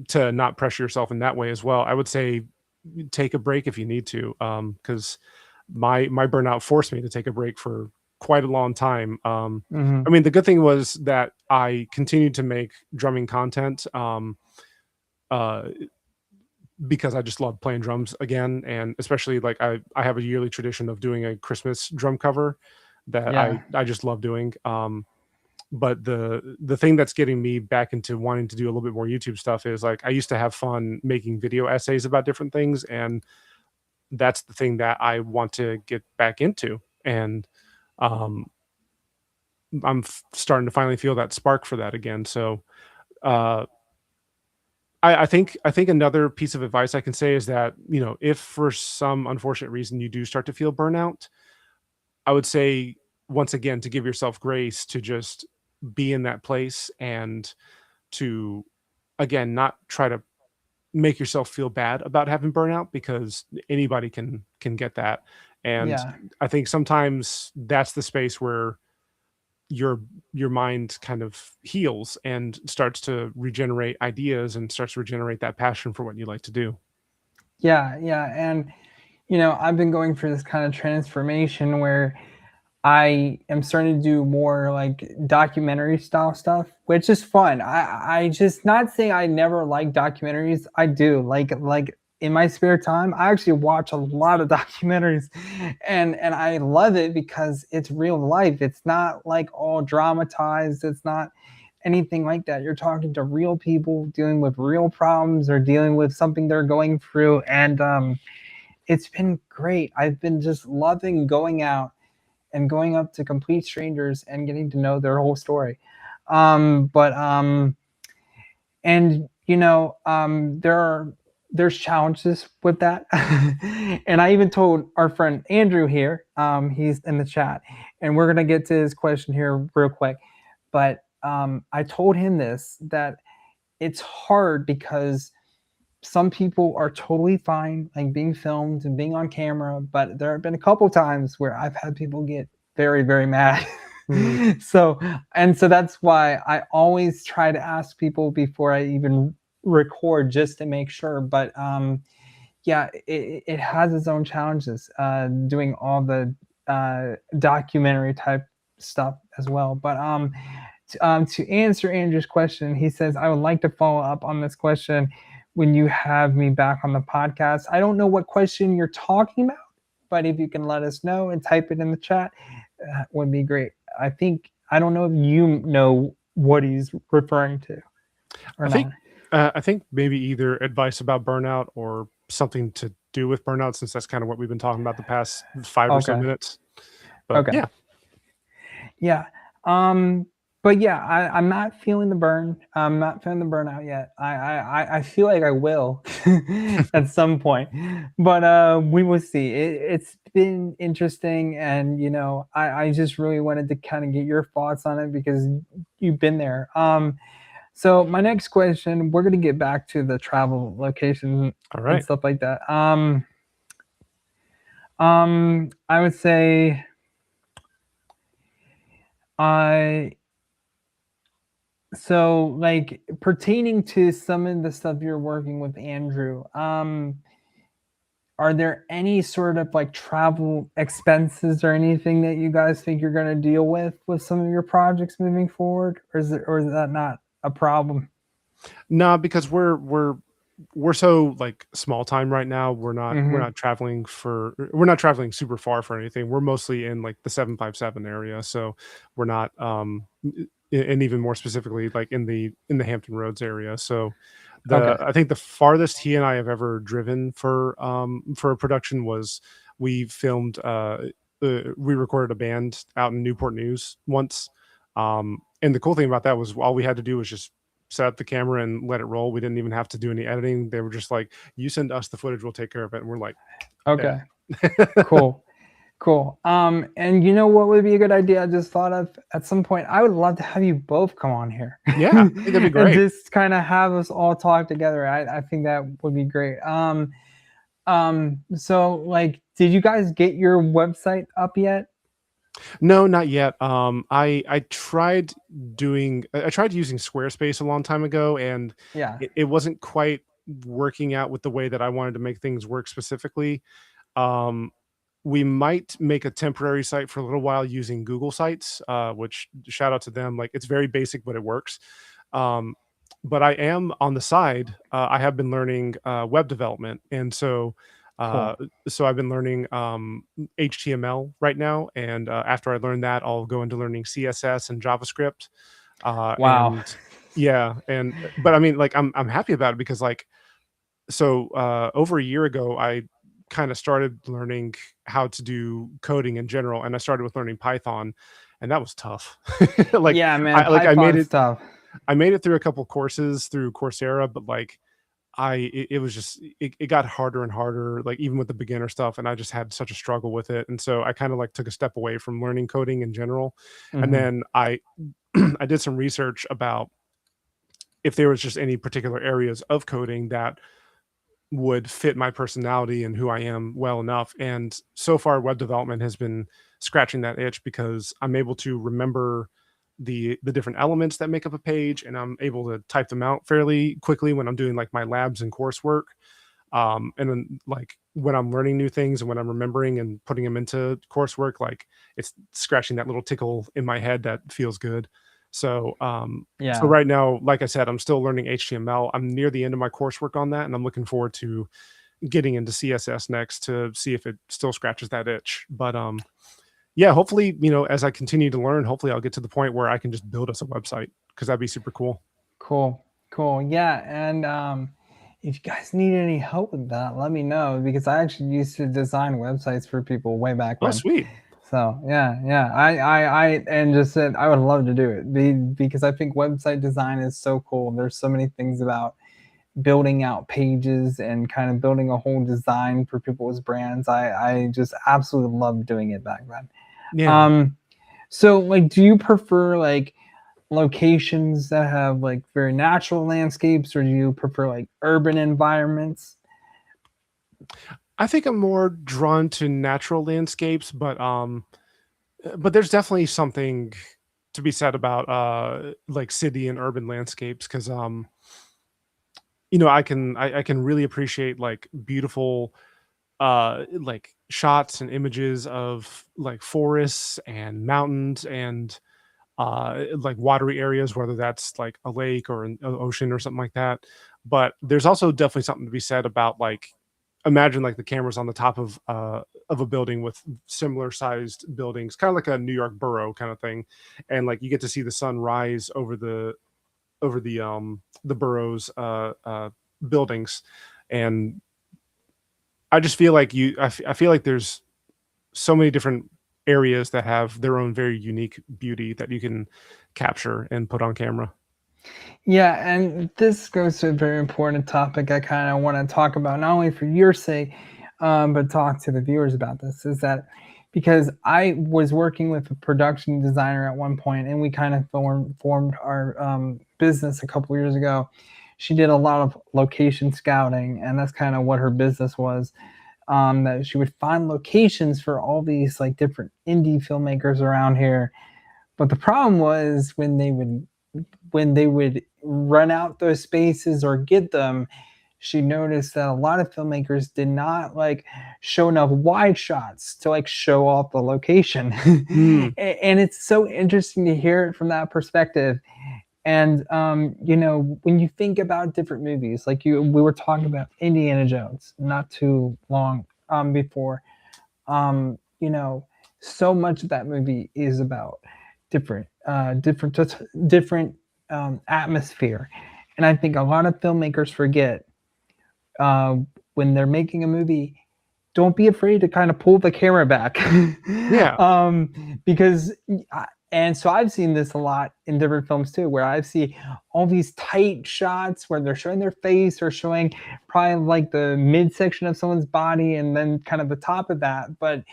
to not pressure yourself in that way as well, I would say take a break if you need to, because my burnout forced me to take a break for quite a long time. I Hmm. mean, the good thing was that I continued to make drumming content, uh, because I just love playing drums again, and especially, like, I have a yearly tradition of doing a Christmas drum cover that I Yeah. I just love doing. But the thing that's getting me back into wanting to do a little bit more YouTube stuff is, like, I used to have fun making video essays about different things, and that's the thing that I want to get back into. And um, I'm starting to finally feel that spark for that again. So uh, I think another piece of advice I can say is that, if for some unfortunate reason you do start to feel burnout, I would say, once again, to give yourself grace to just be in that place, and to, again, not try to make yourself feel bad about having burnout, because anybody can get that. And Yeah. I think sometimes that's the space where your your mind kind of heals and starts to regenerate ideas and starts to regenerate that passion for what you like to do. Yeah. Yeah. And I've been going through this kind of transformation where I am starting to do more like documentary style stuff, which is fun. I just not saying I never like documentaries. I do like in my spare time. I actually watch a lot of documentaries, and I love it because it's real life. It's not like all dramatized. It's not anything like that. You're talking to real people dealing with real problems or dealing with something they're going through, and it's been great. I've been just loving going out and going up to complete strangers and getting to know their whole story. But and there's challenges with that, and I even told our friend Andrew here. He's in the chat, and we're gonna get to his question here real quick. But I told him this that it's hard because some people are totally fine like being filmed and being on camera, but there have been a couple times where I've had people get very, very mad. Mhm. So that's why I always try to ask people before I even record just to make sure. But yeah, it has its own challenges doing all the documentary type stuff as well. But to answer Andrew's question, he says, I would like to follow up on this question when you have me back on the podcast. I don't know what question you're talking about, but if you can let us know and type it in the chat, would be great. I don't know if you know what he's referring to or I think not. I think maybe either advice about burnout or something to do with burnout, since that's kind of what we've been talking about the past 5 or so minutes. But Okay. yeah. Yeah. Um, but yeah, I'm not feeling the burn. I'm not feeling the burnout yet. I feel like I will at some point, but we will see. It's been interesting, and I just really wanted to kind of get your thoughts on it because you've been there. So my next question, we're gonna get back to the travel locations All and right. stuff like that. I would say I so like pertaining to some of the stuff you're working with Andrew, are there any sort of like travel expenses or anything that you guys think you're going to deal with some of your projects moving forward, or is that not a problem? No, because we're so, like, small time right now. Hmm. We're not traveling super far for anything. We're mostly in, like, the 757 area, so we're not and even more specifically, like, in the Hampton Roads area. So Okay. I think the farthest he and I have ever driven for a production was we filmed we recorded a band out in Newport News once. And the cool thing about that was all we had to do was just set up the camera and let it roll. We didn't even have to do any editing. They were just like, "You send us the footage, we'll take care of it." And we're like, "Bet." Okay. Cool. Cool. And you know what would be a good idea? I just thought of at some point. I would love to have you both come on here, Yeah, I think that'd be and great. just kind of have us all talk together. I think that would be great. So like, did you guys get your website up yet? No, not yet. I tried I tried using Squarespace a long time ago, and Yeah. it wasn't quite working out with the way that I wanted to make things work specifically. Um, we might make a temporary site for a little while using Google Sites, which shout out to them. Like it's very basic, but it works. Um, but I am on the side. I have been learning web development, and uh, Cool. so I've been learning HTML right now. And after I learn that, I'll go into learning CSS and JavaScript. Wow. And yeah, and but I mean, like I'm happy about it because like over a year ago, I kind of started learning how to do coding in general, and I started with learning Python, and that was tough. Like Yeah, man. I made Python it stuff. through a couple courses through Coursera, but like it was just it got harder and harder, like even with the beginner stuff, and I just had such a struggle with it, and so I kind of like took a step away from learning coding in general, and Hmm. then I I did some research about if there was just any particular areas of coding that would fit my personality and who I am well enough. And so far, web development has been scratching that itch because I'm able to remember the different elements that make up a page, and I'm able to type them out fairly quickly when I'm doing like my labs and coursework. And then like when I'm learning new things and when I'm remembering and putting them into coursework, like it's scratching that little tickle in my head that feels good. So Yeah. right now, like I said, I'm still learning HTML. I'm near the end of my coursework on that, and I'm looking forward to getting into CSS next to see if it still scratches that itch. But yeah, hopefully, as I continue to learn, hopefully I'll get to the point where I can just build us a website because that'd be super cool. Cool. Cool. Yeah. And if you guys need any help with that, let me know because I actually used to design websites for people way back Oh, when. sweet. So yeah, yeah. And just said I would love to do it because I think website design is so cool. There's so many things about building out pages and kind of building a whole design for people's brands. I just absolutely loved doing it back then. Yeah. Um, so like, do you prefer like locations that have like very natural landscapes, or do you prefer like urban environments? I think I'm more drawn to natural landscapes, but there's definitely something to be said about like city and urban landscapes because I can really appreciate like beautiful like shots and images of like forests and mountains and like watery areas, whether that's like a lake or an ocean or something like that. But there's also definitely something to be said about like imagine like the cameras on the top of a building with similar sized buildings, kind of like a New York borough kind of thing, and like you get to see the sun rise over the boroughs buildings, and I just feel like I feel like there's so many different areas that have their own very unique beauty that you can capture and put on camera. Yeah, and this goes to a very important topic I kind of want to talk about, not only for your sake, but talk to the viewers about this. Is that because I was working with a production designer at one point, and we kind of formed our business a couple years ago. She did a lot of location scouting, and that's kind of what her business was. That she would find locations for all these like different indie filmmakers around here. But the problem was when they would run out those spaces or get them, she noticed that a lot of filmmakers did not like show enough wide shots to like show off the location. Mm, And it's so interesting to hear it from that perspective. And when you think about different movies, like we were talking about Indiana Jones not too long before, um, you know, so much of that movie is about different atmosphere, And I think a lot of filmmakers forget uh, when they're making a movie, don't be afraid to kind of pull the camera back. Yeah. Because and so I've seen this a lot in different films too, where I see all these tight shots where they're showing their face or showing probably like the midsection of someone's body and then kind of the top of that, but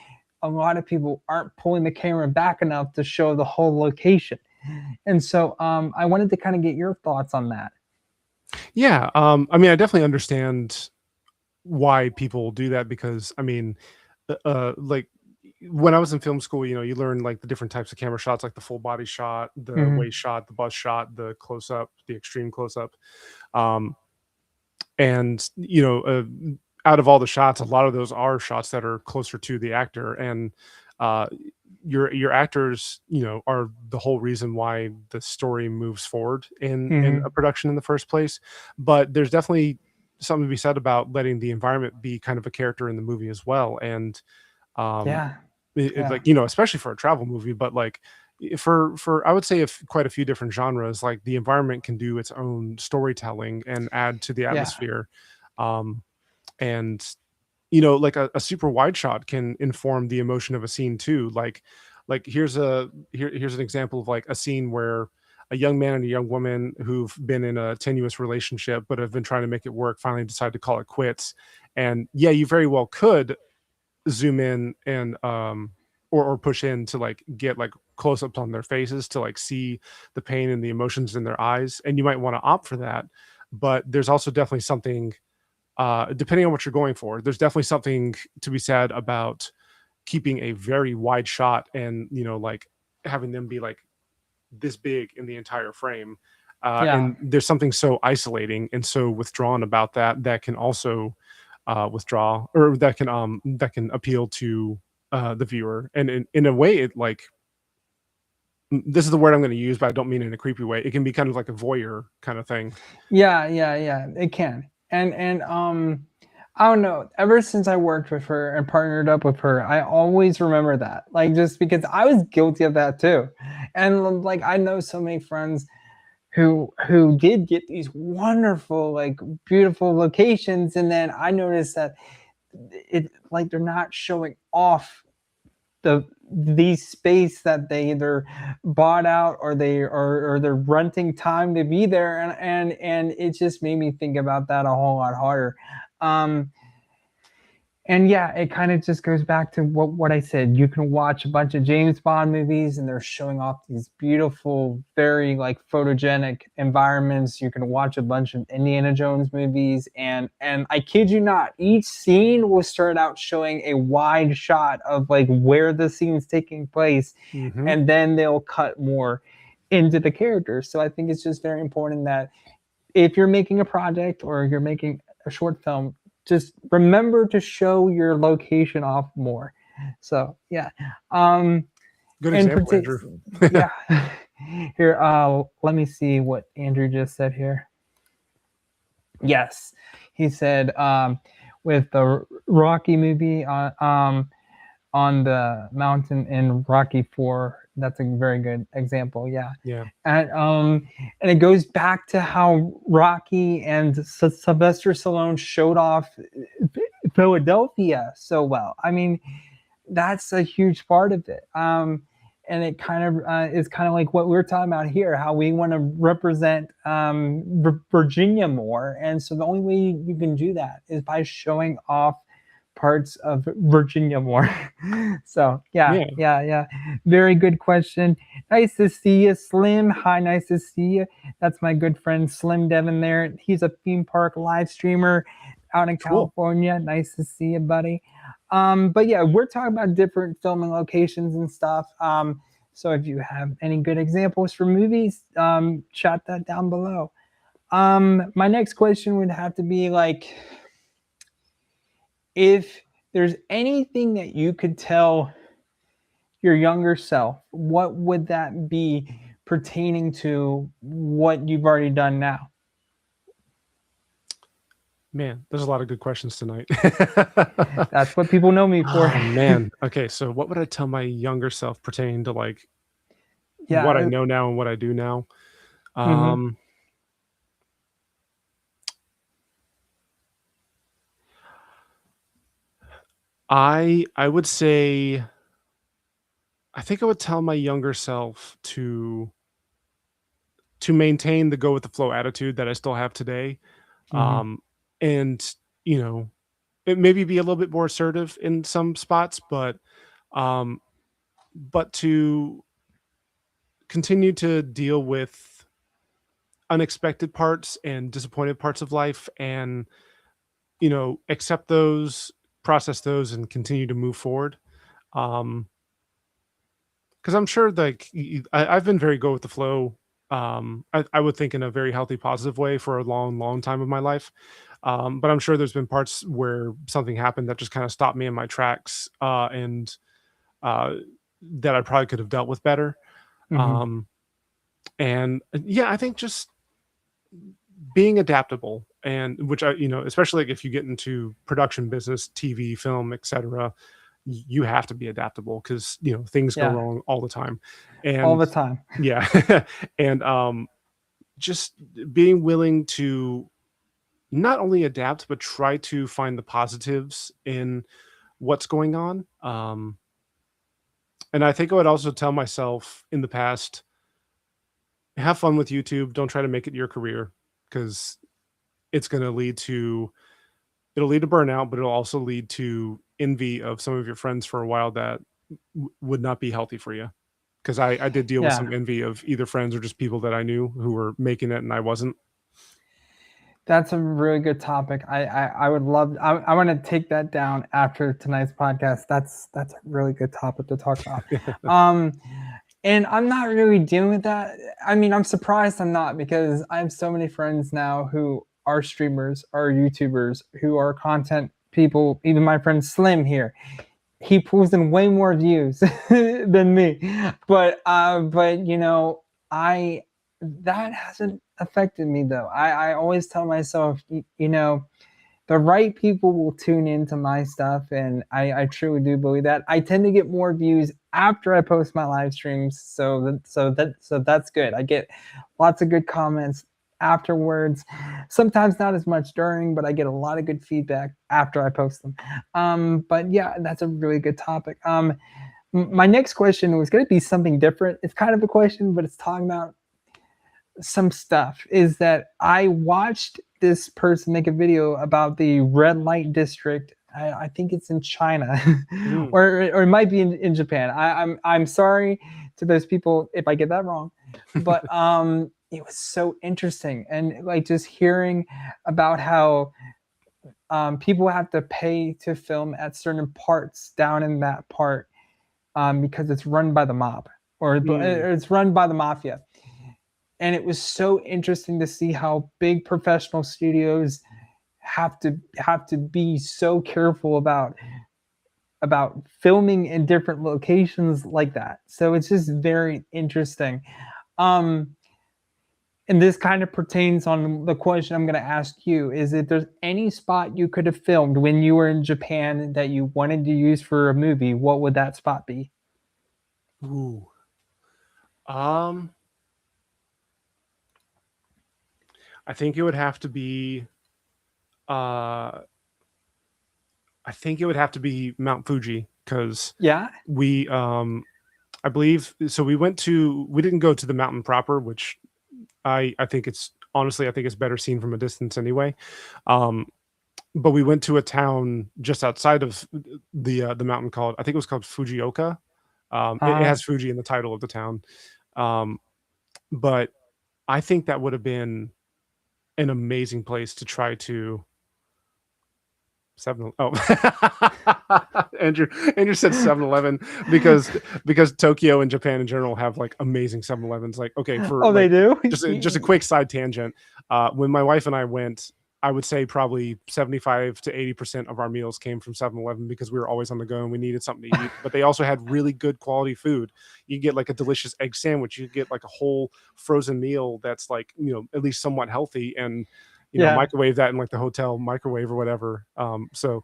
a lot of people aren't pulling the camera back enough to show the whole location. And so I wanted to kind of get your thoughts on that. Yeah. I mean, I definitely understand why people do that because I mean, like when I was in film school, you learn like the different types of camera shots, like the full body shot, the Mm-hmm. waist shot, the bust shot, the close up, the extreme close up. Um, and out of all the shots, a lot of those are shots that are closer to the actor, and uh, your actors, are the whole reason why the story moves forward in Mm-hmm. a production in the first place. But there's definitely something to be said about letting the environment be kind of a character in the movie as well. And um, Yeah. like Yeah. especially for a travel movie, but like for I would say if quite a few different genres, like the environment can do its own storytelling and add to the Yeah. atmosphere. um and like a super wide shot can inform the emotion of a scene too. Like here's an example of like a scene where a young man and a young woman who've been in a tenuous relationship but have been trying to make it work finally decide to call it quits. And yeah, you very well could zoom in and or push in to like get like close-ups on their faces to like see the pain and the emotions in their eyes, and you might want to opt for that. But there's also definitely something, depending on what you're going for, there's definitely something to be said about keeping a very wide shot and like having them be like this big in the entire frame. Yeah. And there's something so isolating and so withdrawn about that can also withdraw, or that can appeal to the viewer. And in a way, it like, this is the word I'm going to use, but I don't mean in a creepy way. It can be kind of like a voyeur kind of thing. Yeah, yeah, yeah. It can. And I don't know. Ever since I worked with her and partnered up with her, I always remember that. Like just because I was guilty of that too. And like I know so many friends who did get these wonderful, like beautiful locations, and then I noticed that it like they're not showing off the space that they either bought out or or they're renting time to be there, and it just made me think about that a whole lot harder. um and yeah, it kind of just goes back to what I said. You can watch a bunch of James Bond movies and they're showing off these beautiful, very like photogenic environments. You can watch a bunch of Indiana Jones movies, and I kid you not, each scene will start out showing a wide shot of like where the scene's taking place, Hmm. and then they'll cut more into the characters. So I think it's just very important that if you're making a project or you're making a short film, just remember to show your location off more. So yeah, um, Good and example, Andrew. yeah. Here, let me see what Andrew just said here. Yes, he said with the Rocky movie on the mountain in Rocky 4. That's a very good example. Yeah. Yeah. And it goes back to how Rocky and Sylvester Stallone showed off Philadelphia so well. I mean, that's a huge part of it. And it kind of is kind of like what we're talking about here, how we want to represent Virginia more. And so the only way you can do that is by showing off parts of Virginia more. So yeah, Yeah. yeah, yeah. Very good question. Nice to see you, Slim. Hi, nice to see you. That's my good friend Slim Devon there. He's a theme park live streamer out in Cool. California. Nice to see you, buddy. But yeah, we're talking about different filming locations and stuff. So if you have any good examples for movies, chat that down below. My next question would have to be like, if there's anything that you could tell your younger self, what would that be pertaining to what you've already done now? Man, there's a lot of good questions tonight. That's what people know me for. Oh man. Okay, so what would I tell my younger self pertaining to like what I Yeah. know now and what I do now? Hmm. Um I would say, I think I would tell my younger self to maintain the go with the flow attitude that I still have today. Hmm. Um, and you know, it maybe be a little bit more assertive in some spots, um, but to continue to deal with unexpected parts and disappointed parts of life, and accept those, process those, and continue to move forward. Um, because I'm sure, like, I've been very go with the flow. I would think in a very healthy, positive way for a long, long time of my life. But I'm sure there's been parts where something happened that just kind of stopped me in my tracks, and uh, that I probably could have dealt with better. Hmm. Um, and yeah, I think just being adaptable, and which especially like if you get into production business, TV, film, etc., you have to be adaptable because things go Yeah, wrong all the time. all And the time. yeah, and just being willing to not only adapt but try to find the positives in what's going on. And I think I would also tell myself in the past, have fun with YouTube. Don't try to make it your career, because it's going to lead to it'll lead to burnout, but it'll also lead to envy of some of your friends for a while that would not be healthy for you. Because I did deal with Yeah. some envy of either friends or just people that I knew who were making it and I wasn't. That's a really good topic. I would love. I want to take that down after tonight's podcast. That's a really good topic to talk about. Um, and I'm not really dealing with that. I mean, I'm surprised I'm not, because I have so many friends now who are streamers, are YouTubers, who are content people. Even my friend Slim here, he pulls in way more views than me. But I that hasn't affected me though. I always tell myself, the right people will tune into my stuff, and I truly do believe that. I tend to get more views after I post my live streams, so that's good. I get lots of good comments afterwards. Sometimes not as much during, but I get a lot of good feedback after I post them. But yeah, that's a really good topic. My next question was going to be something different. It's kind of a question, but it's talking about some stuff. Is that I watched this person make a video about the red light district. I think it's in China, Mm. or it might be in Japan. I'm sorry to those people if I get that wrong, but it was so interesting, and like just hearing about how people have to pay to film at certain parts down in that part, because it's run by the mob, or Mm. it's run by the mafia. And it was so interesting to see how big professional studios have to be so careful about filming in different locations like that. So it's just very interesting. Um, and this kind of pertains on the question I'm going to ask you: is if there's any spot you could have filmed when you were in Japan that you wanted to use for a movie, what would that spot be? Ooh. Um, I think it would have to be. Uh, I think it would have to be Mount Fuji, because Yeah. we, I believe, so we didn't go to the mountain proper, which I think it's honestly, I think it's better seen from a distance anyway. Um, but we went to a town just outside of the mountain called, I think it was called Fujioka. It Uh, has Fuji in the title of the town. Um, but I think that would have been an amazing place to try to seven. Oh, Andrew. Andrew said 7-Eleven, because Tokyo and Japan in general have like amazing 7-Elevens. Like, okay, for oh, they like do. just a quick side tangent. When my wife and I went, I would say probably 75 to 80% of our meals came from 7-Eleven, because we were always on the go and we needed something to eat. But they also had really good quality food. You get like a delicious egg sandwich. You get like a whole frozen meal that's like, at least somewhat healthy, and Yeah. microwave that in like the hotel microwave or whatever. So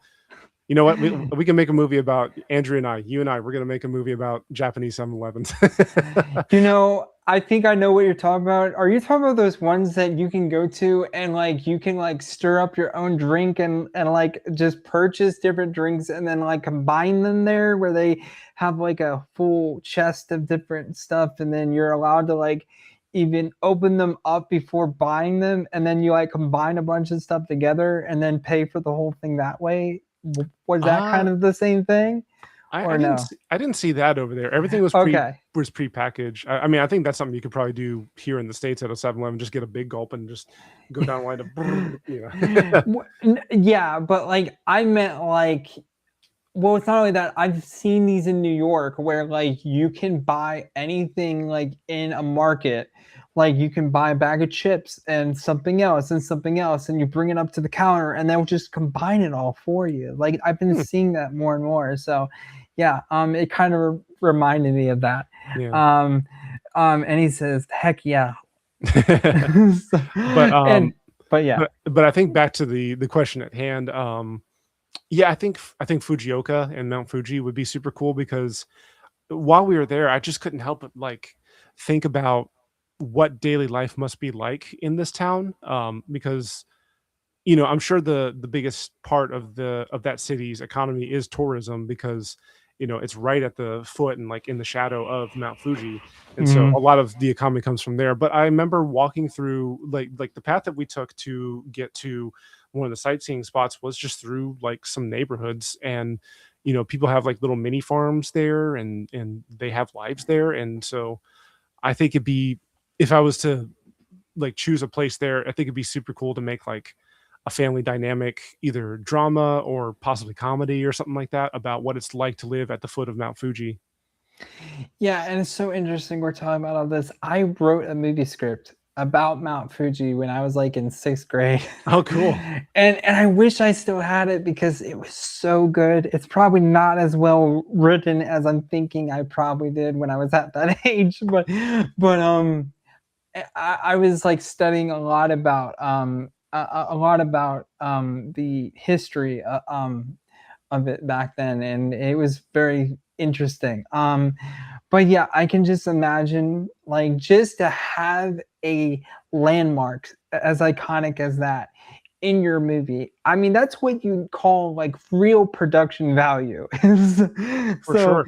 you know what? We can make a movie about Andrew and I. You and I, we're gonna make a movie about Japanese 7-Elevens. You know, I think I know what you're talking about. Are you talking about those ones that you can go to and like you can like stir up your own drink and like just purchase different drinks and then like combine them there where they have like a full chest of different stuff and then you're allowed to like even open them up before buying them and then you like combine a bunch of stuff together and then pay for the whole thing that way? Was that Uh kind of the same thing or no? I didn't see that over there. Everything was Okay. prepackaged. I mean, I think that's something you could probably do here in the States at a 7-Eleven. Just get a big gulp and just go down a line of, you know. Yeah, but like I meant like, well, it's not only that. I've seen these in New York where like you can buy anything like in a market. Like you can buy a bag of chips and something else, and you bring it up to the counter and they'll just combine it all for you. Like I've been Hmm, seeing that more and more. So yeah, it kind of reminded me of that. yeah. Um, and he says, heck yeah. So- But and but yeah. but I think back to the question at hand. Yeah, I think Fujioka and Mount Fuji would be super cool because while we were there, I just couldn't help but like think about what daily life must be like in this town. Because I'm sure the biggest part of that city's economy is tourism because it's right at the foot and like in the shadow of Mount Fuji, and so Mhm. a lot of the economy comes from there. But I remember walking through like the path that we took to get to one of the sightseeing spots was just through like some neighborhoods, and people have like little mini farms there, and they have lives there, and so I think it'd be if I was to like choose a place there, I think it'd be super cool to make like a family dynamic, either drama or possibly comedy or something like that about what it's like to live at the foot of Mount Fuji. Yeah, and it's so interesting we're talking about all this. I wrote a movie script about Mount Fuji when I was like in sixth grade. Oh, cool. And I wish I still had it because it was so good. It's probably not as well written as I'm thinking I probably did when I was at that age, but I was like studying a lot about the history of it back then, and it was very interesting. But yeah, I can just imagine like just to have a landmark as iconic as that in your movie. I mean, that's what you call like real production value. For So sure.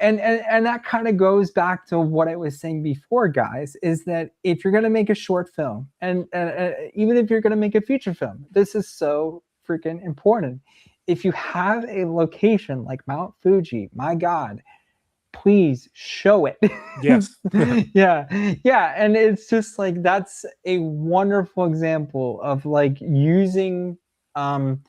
and that kind of goes back to what I was saying before, guys, is that if you're going to make a short film and even if you're going to make a feature film, this is so freaking important. If you have a location like Mount Fuji, my God, please show it. Yes. Yeah, yeah, and it's just like that's a wonderful example of like using um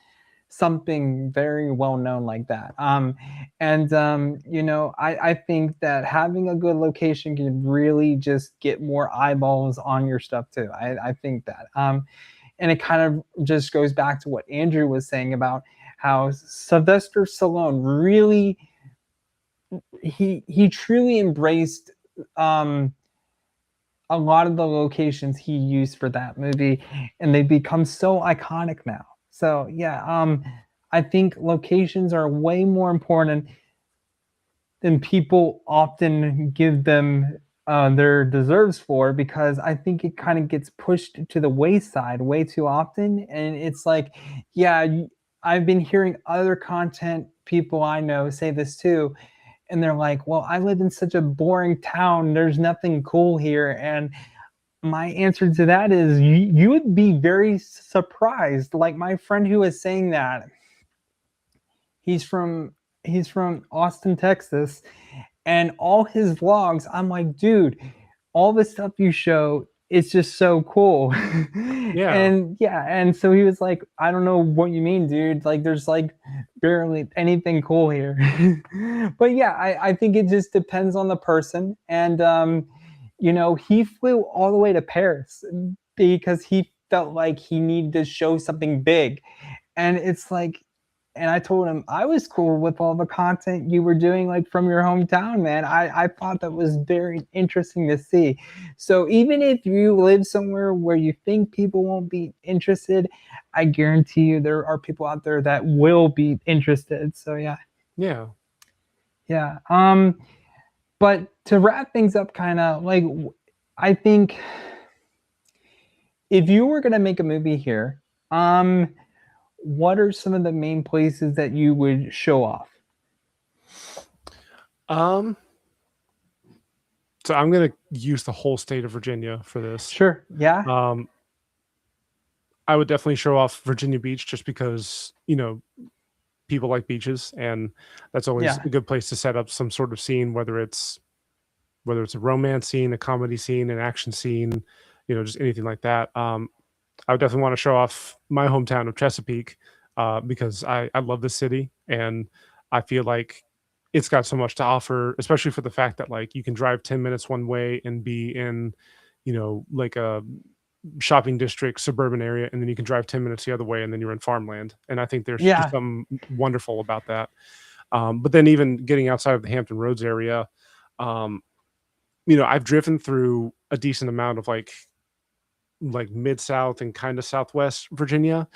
something very well known like that. And I think that having a good location can really just get more eyeballs on your stuff too. I think that. And it kind of just goes back to what Andrew was saying about how Sylvester Stallone really he truly embraced um a lot of the locations he used for that movie and they become so iconic now. So yeah, I think locations are way more important than people often give them their deserves for, because I think it kind of gets pushed to the wayside way too often. And it's like, yeah, I've been hearing other content people I know say this too, and they're like, well, I live in such a boring town, there's nothing cool here. And my answer to that is you would be very surprised. Like my friend who was saying that, he's from he's from Austin, Texas, and all his vlogs, I'm like, dude, all the stuff you show, it's just so cool. Yeah. And yeah, and so he was like, I don't know what you mean, dude. Like there's like barely anything cool here. But yeah, I think it just depends on the person. And he flew all the way to Paris because he felt like he needed to show something big. And it's like, and I told him I was cool with all the content you were doing, like from your hometown, man. I thought that was very interesting to see. So even if you live somewhere where you think people won't be interested, I guarantee you there are people out there that will be interested. So yeah, Yeah. yeah. But to wrap things up, kind of like I think if you were going to make a movie here, what are some of the main places that you would show off? Um, so I'm gonna use the whole state of Virginia for this. Sure. Yeah. Um, I would definitely show off Virginia Beach just because, people like beaches, and that's always Yeah. a good place to set up some sort of scene, whether it's a romance scene, a comedy scene, an action scene, just anything like that. I would definitely want to show off my hometown of Chesapeake, because I love this city, and I feel like it's got so much to offer, especially for the fact that like you can drive 10 minutes one way and be in, like a shopping district, suburban area, and then you can drive 10 minutes the other way and then you're in farmland. And I think there's just Yeah. something wonderful about that. But then even getting outside of the Hampton Roads area, um, I've driven through a decent amount of like mid South and kind of Southwest Virginia,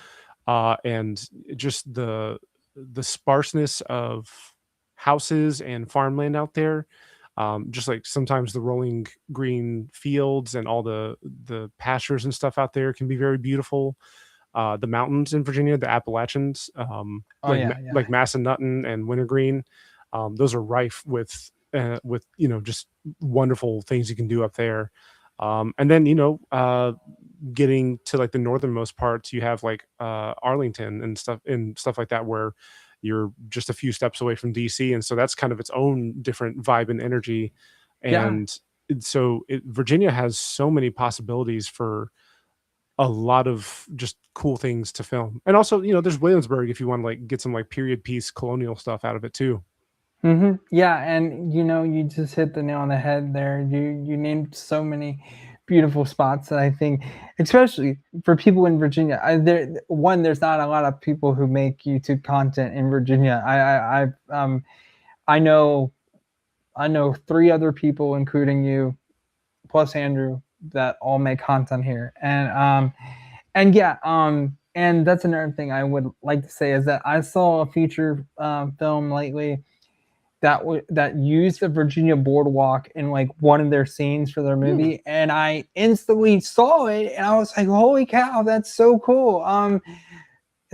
and just the sparseness of houses and farmland out there. Just like sometimes the rolling green fields and all the pastures and stuff out there can be very beautiful. The mountains in Virginia, the Appalachians, Oh yeah. Yeah. like Massanutten and Wintergreen, those are rife with just wonderful things you can do up there. And then getting to like the northernmost parts, you have like Arlington and stuff like that, where you're just a few steps away from DC, and so that's kind of its own different vibe and energy. Yeah. And Virginia has so many possibilities for a lot of just cool things to film. And also, there's Williamsburg if you want to like get some like period piece colonial stuff out of it too. Yeah, and you just hit the nail on the head there. You named so many beautiful spots that I think, especially for people in Virginia, there's not a lot of people who make YouTube content in Virginia. I know I know three other people, including you, plus Andrew, that all make content here, and yeah, and that's another thing I would like to say is that I saw a feature film lately that used the Virginia boardwalk in like one of their scenes for their Hmm. movie, and I instantly saw it, and I was like, "Holy cow, that's so cool!"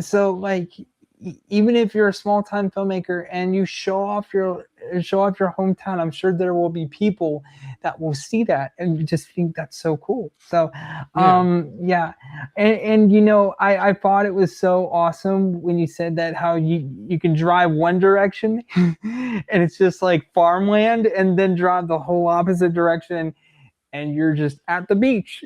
So like, even if you're a small time filmmaker and you show off your hometown, I'm sure there will be people that will see that and just think that's so cool. So Yeah. yeah, and I thought it was so awesome when you said that, how you can drive one direction and it's just like farmland, and then drive the whole opposite direction and you're just at the beach.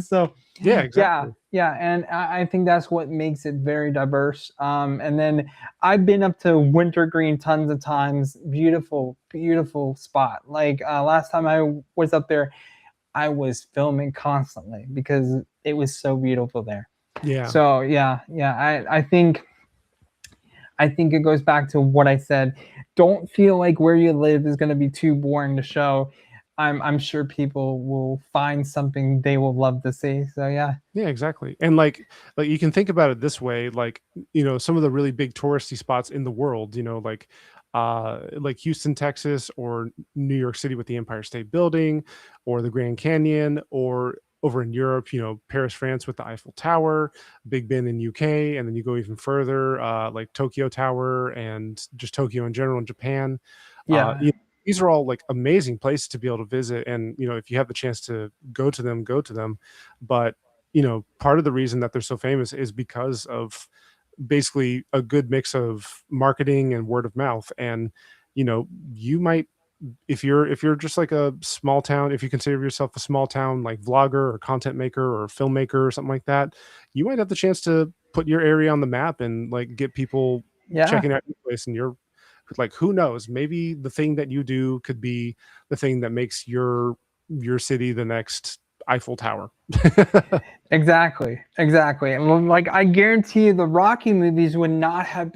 So Yeah, yeah, exactly. yeah, and I think that's what makes it very diverse. And then I've been up to Wintergreen tons of times. Beautiful, beautiful spot. Like last time I was up there, I was filming constantly because it was so beautiful there. Yeah. So yeah, yeah, I think it goes back to what I said. Don't feel like where you live is going to be too boring to show. I'm sure people will find something they will love to see. So yeah. Yeah, exactly. And like you can think about it this way, like, some of the really big touristy spots in the world, like Houston, Texas, or New York City with the Empire State Building, or the Grand Canyon, or over in Europe, Paris, France with the Eiffel Tower, Big Ben in UK, and then you go even further, like Tokyo Tower and just Tokyo in general in Japan. Uh, Yeah. you these are all like amazing places to be able to visit, and if you have the chance to go to them, go to them. But part of the reason that they're so famous is because of basically a good mix of marketing and word of mouth. And you might, if you're just like a small town, if you consider yourself a small town like vlogger or content maker or filmmaker or something like that, you might have the chance to put your area on the map and like get people Yeah. checking out your place. And you're like, who knows, maybe the thing that you do could be the thing that makes your city the next Eiffel Tower. Exactly. Exactly. And like I guarantee you the Rocky movies would not have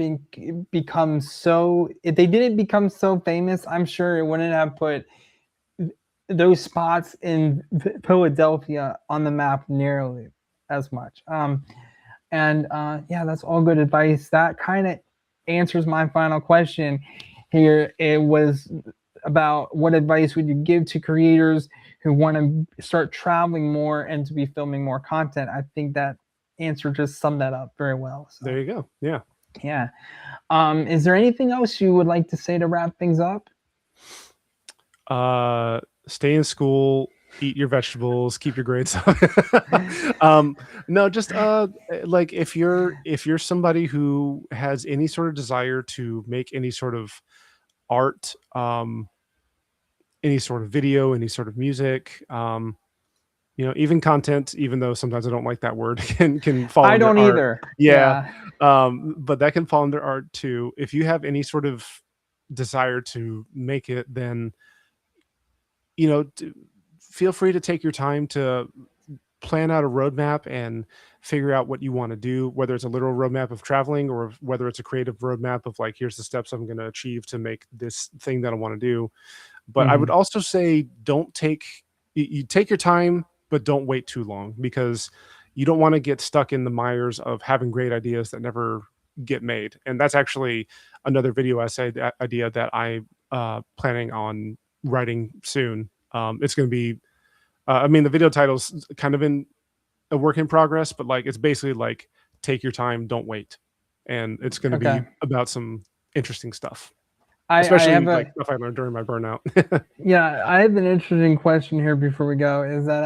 become so, if they didn't become so famous, I'm sure it wouldn't have put those spots in Philadelphia on the map nearly as much. And yeah, that's all good advice. That kind of answers my final question here. It was about what advice would you give to creators who want to start traveling more and to be filming more content. I think that answer just summed that up very well. So There you go. Yeah. yeah. Is there anything else you would like to say to wrap things up? Stay in school, eat your vegetables, keep your grades up. No, just like if you're somebody who has any sort of desire to make any sort of art, any sort of video, any sort of music, even content, even though sometimes I don't like that word, can fall I under don't art. either. Yeah. Yeah. But that can fall under art too. If you have any sort of desire to make it, then feel free to take your time to plan out a roadmap and figure out what you want to do, whether it's a literal roadmap of traveling or whether it's a creative roadmap of like, here's the steps I'm going to achieve to make this thing that I want to do. But I would Mhm. also say don't take you take your time, but don't wait too long, because you don't want to get stuck in the mires of having great ideas that never get made. And that's actually another video essay idea that I planning on writing soon. It's going to be I mean, the video title's kind of in a work in progress, but like it's basically like take your time, don't wait. And it's going to be Okay. about some interesting stuff, I especially have like a stuff I learned during my burnout. yeah, I have an interesting question here before we go. Is that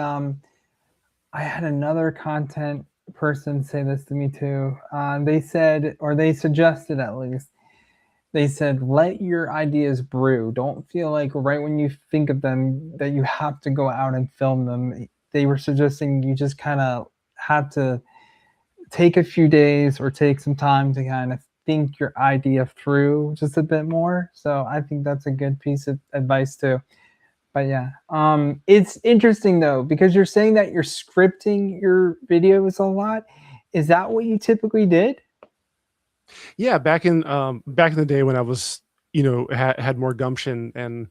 I had another content person say this to me too. They said, or they suggested at least, they said, let your ideas brew. Don't feel like right when you think of them that you have to go out and film them. They were suggesting you just kind of have to take a few days or take some time to kind of think your idea through just a bit more. So I think that's a good piece of advice too. But yeah, it's interesting though because you're saying that you're scripting your videos a lot. Is that what you typically did? Yeah, back in the day when I was, had more gumption and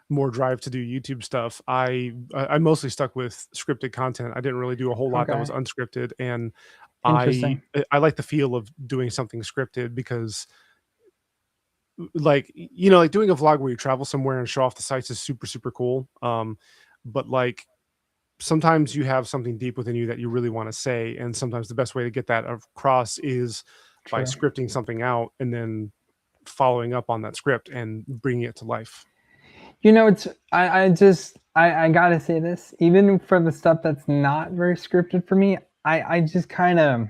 more drive to do YouTube stuff, I mostly stuck with scripted content. I didn't really do a whole lot that was Okay, unscripted, and I interesting. I like the feel of doing something scripted because like like doing a vlog where you travel somewhere and show off the sights is super super cool. But like sometimes you have something deep within you that you really want to say, and sometimes the best way to get that across is by True. scripting something out and then following up on that script and bringing it to life. It's I gotta say this, even for the stuff that's not very scripted for me, I just kind of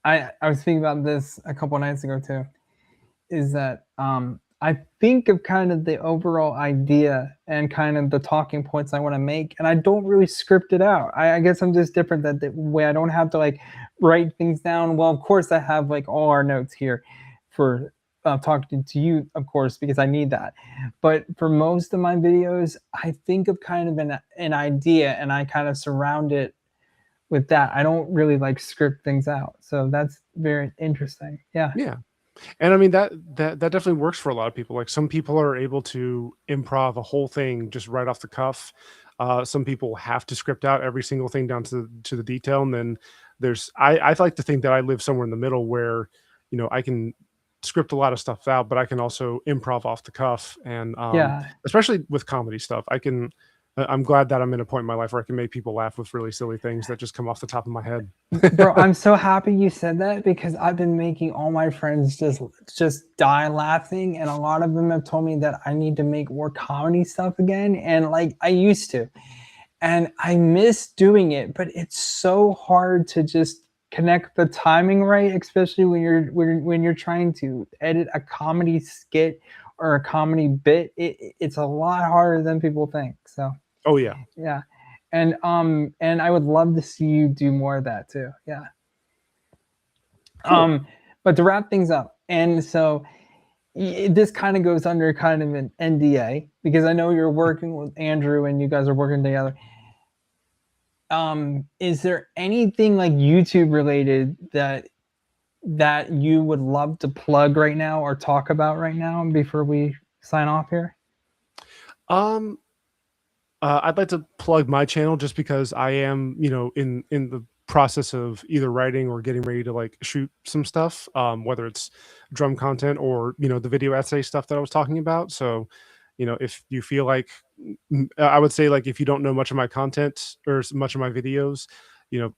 I was thinking about this a couple nights ago too. Is that I think of kind of the overall idea and kind of the talking points I want to make, and I don't really script it out. I guess I'm just different that the way I don't have to like write things down. Well, of course, I have like all our notes here for talking to you, of course, because I need that. But for most of my videos, I think of kind of an idea and I kind of surround it with that. I don't really like script things out. So that's very interesting. Yeah. Yeah. And I mean that definitely works for a lot of people. Like some people are able to improv a whole thing just right off the cuff. Some people have to script out every single thing down to the detail. And then I like to think that I live somewhere in the middle where, I can script a lot of stuff out, but I can also improv off the cuff. And Yeah. especially with comedy stuff, I'm glad that I'm in a point in my life where I can make people laugh with really silly things that just come off the top of my head. Bro, I'm so happy you said that because I've been making all my friends just die laughing, and a lot of them have told me that I need to make more comedy stuff again, and like I used to, and I miss doing it, but it's so hard to just connect the timing right, especially when you're trying to edit a comedy skit or a comedy bit. It's a lot harder than people think. So Oh yeah. yeah, and I would love to see you do more of that too. Yeah. Cool. Um, but to wrap things up, and so this kind of goes under kind of an NDA because I know you're working with Andrew and you guys are working together. Is there anything like YouTube related that you would love to plug right now or talk about right now before we sign off here? Um I'd like to plug my channel just because I am, in the process of either writing or getting ready to like shoot some stuff, whether it's drum content or, the video essay stuff that I was talking about. So, if you feel like I would say, like, if you don't know much of my content or much of my videos, you know,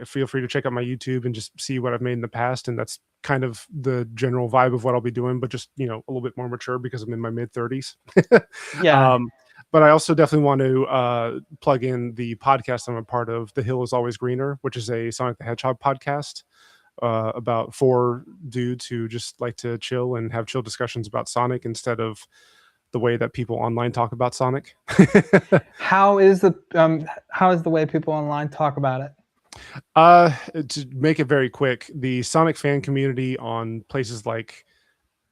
feel free to check out my YouTube and just see what I've made in the past. And that's kind of the general vibe of what I'll be doing, but just, a little bit more mature because I'm in my mid 30s. Yeah. But I also definitely want to plug in the podcast I'm a part of, The Hill is Always Greener, which is a Sonic the Hedgehog podcast about 4 dudes who just like to chill and have chill discussions about Sonic instead of the way that people online talk about Sonic. How is the way people online talk about it? To make it very quick, the Sonic fan community on places like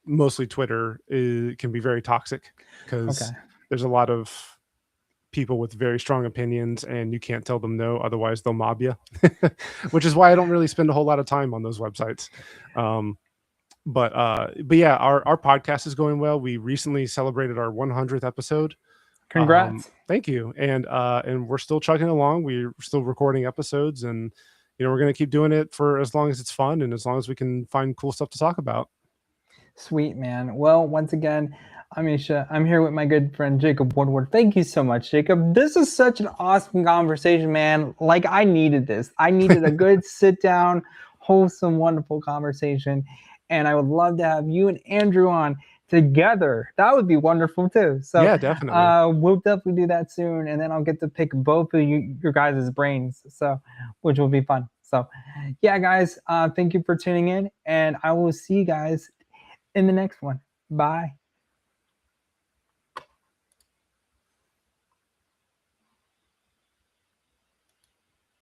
mostly Twitter can be very toxic because there's a lot of people with very strong opinions and you can't tell them no, otherwise they'll mob you, which is why I don't really spend a whole lot of time on those websites. But yeah, our podcast is going well. We recently celebrated our 100th episode. Congrats. Thank you. And we're still chugging along. We're still recording episodes, and we're going to keep doing it for as long as it's fun and as long as we can find cool stuff to talk about. Sweet, man. Well, once again, Amisha, I'm here with my good friend Jacob Woodward. Thank you so much, Jacob. This is such an awesome conversation, man. Like, I needed this. I needed a good sit down, wholesome, wonderful conversation. And I would love to have you and Andrew on together. That would be wonderful too. So yeah, definitely. We'll definitely do that soon. And then I'll get to pick both of your guys' brains. So, which will be fun. So yeah, guys, thank you for tuning in, and I will see you guys in the next one. Bye.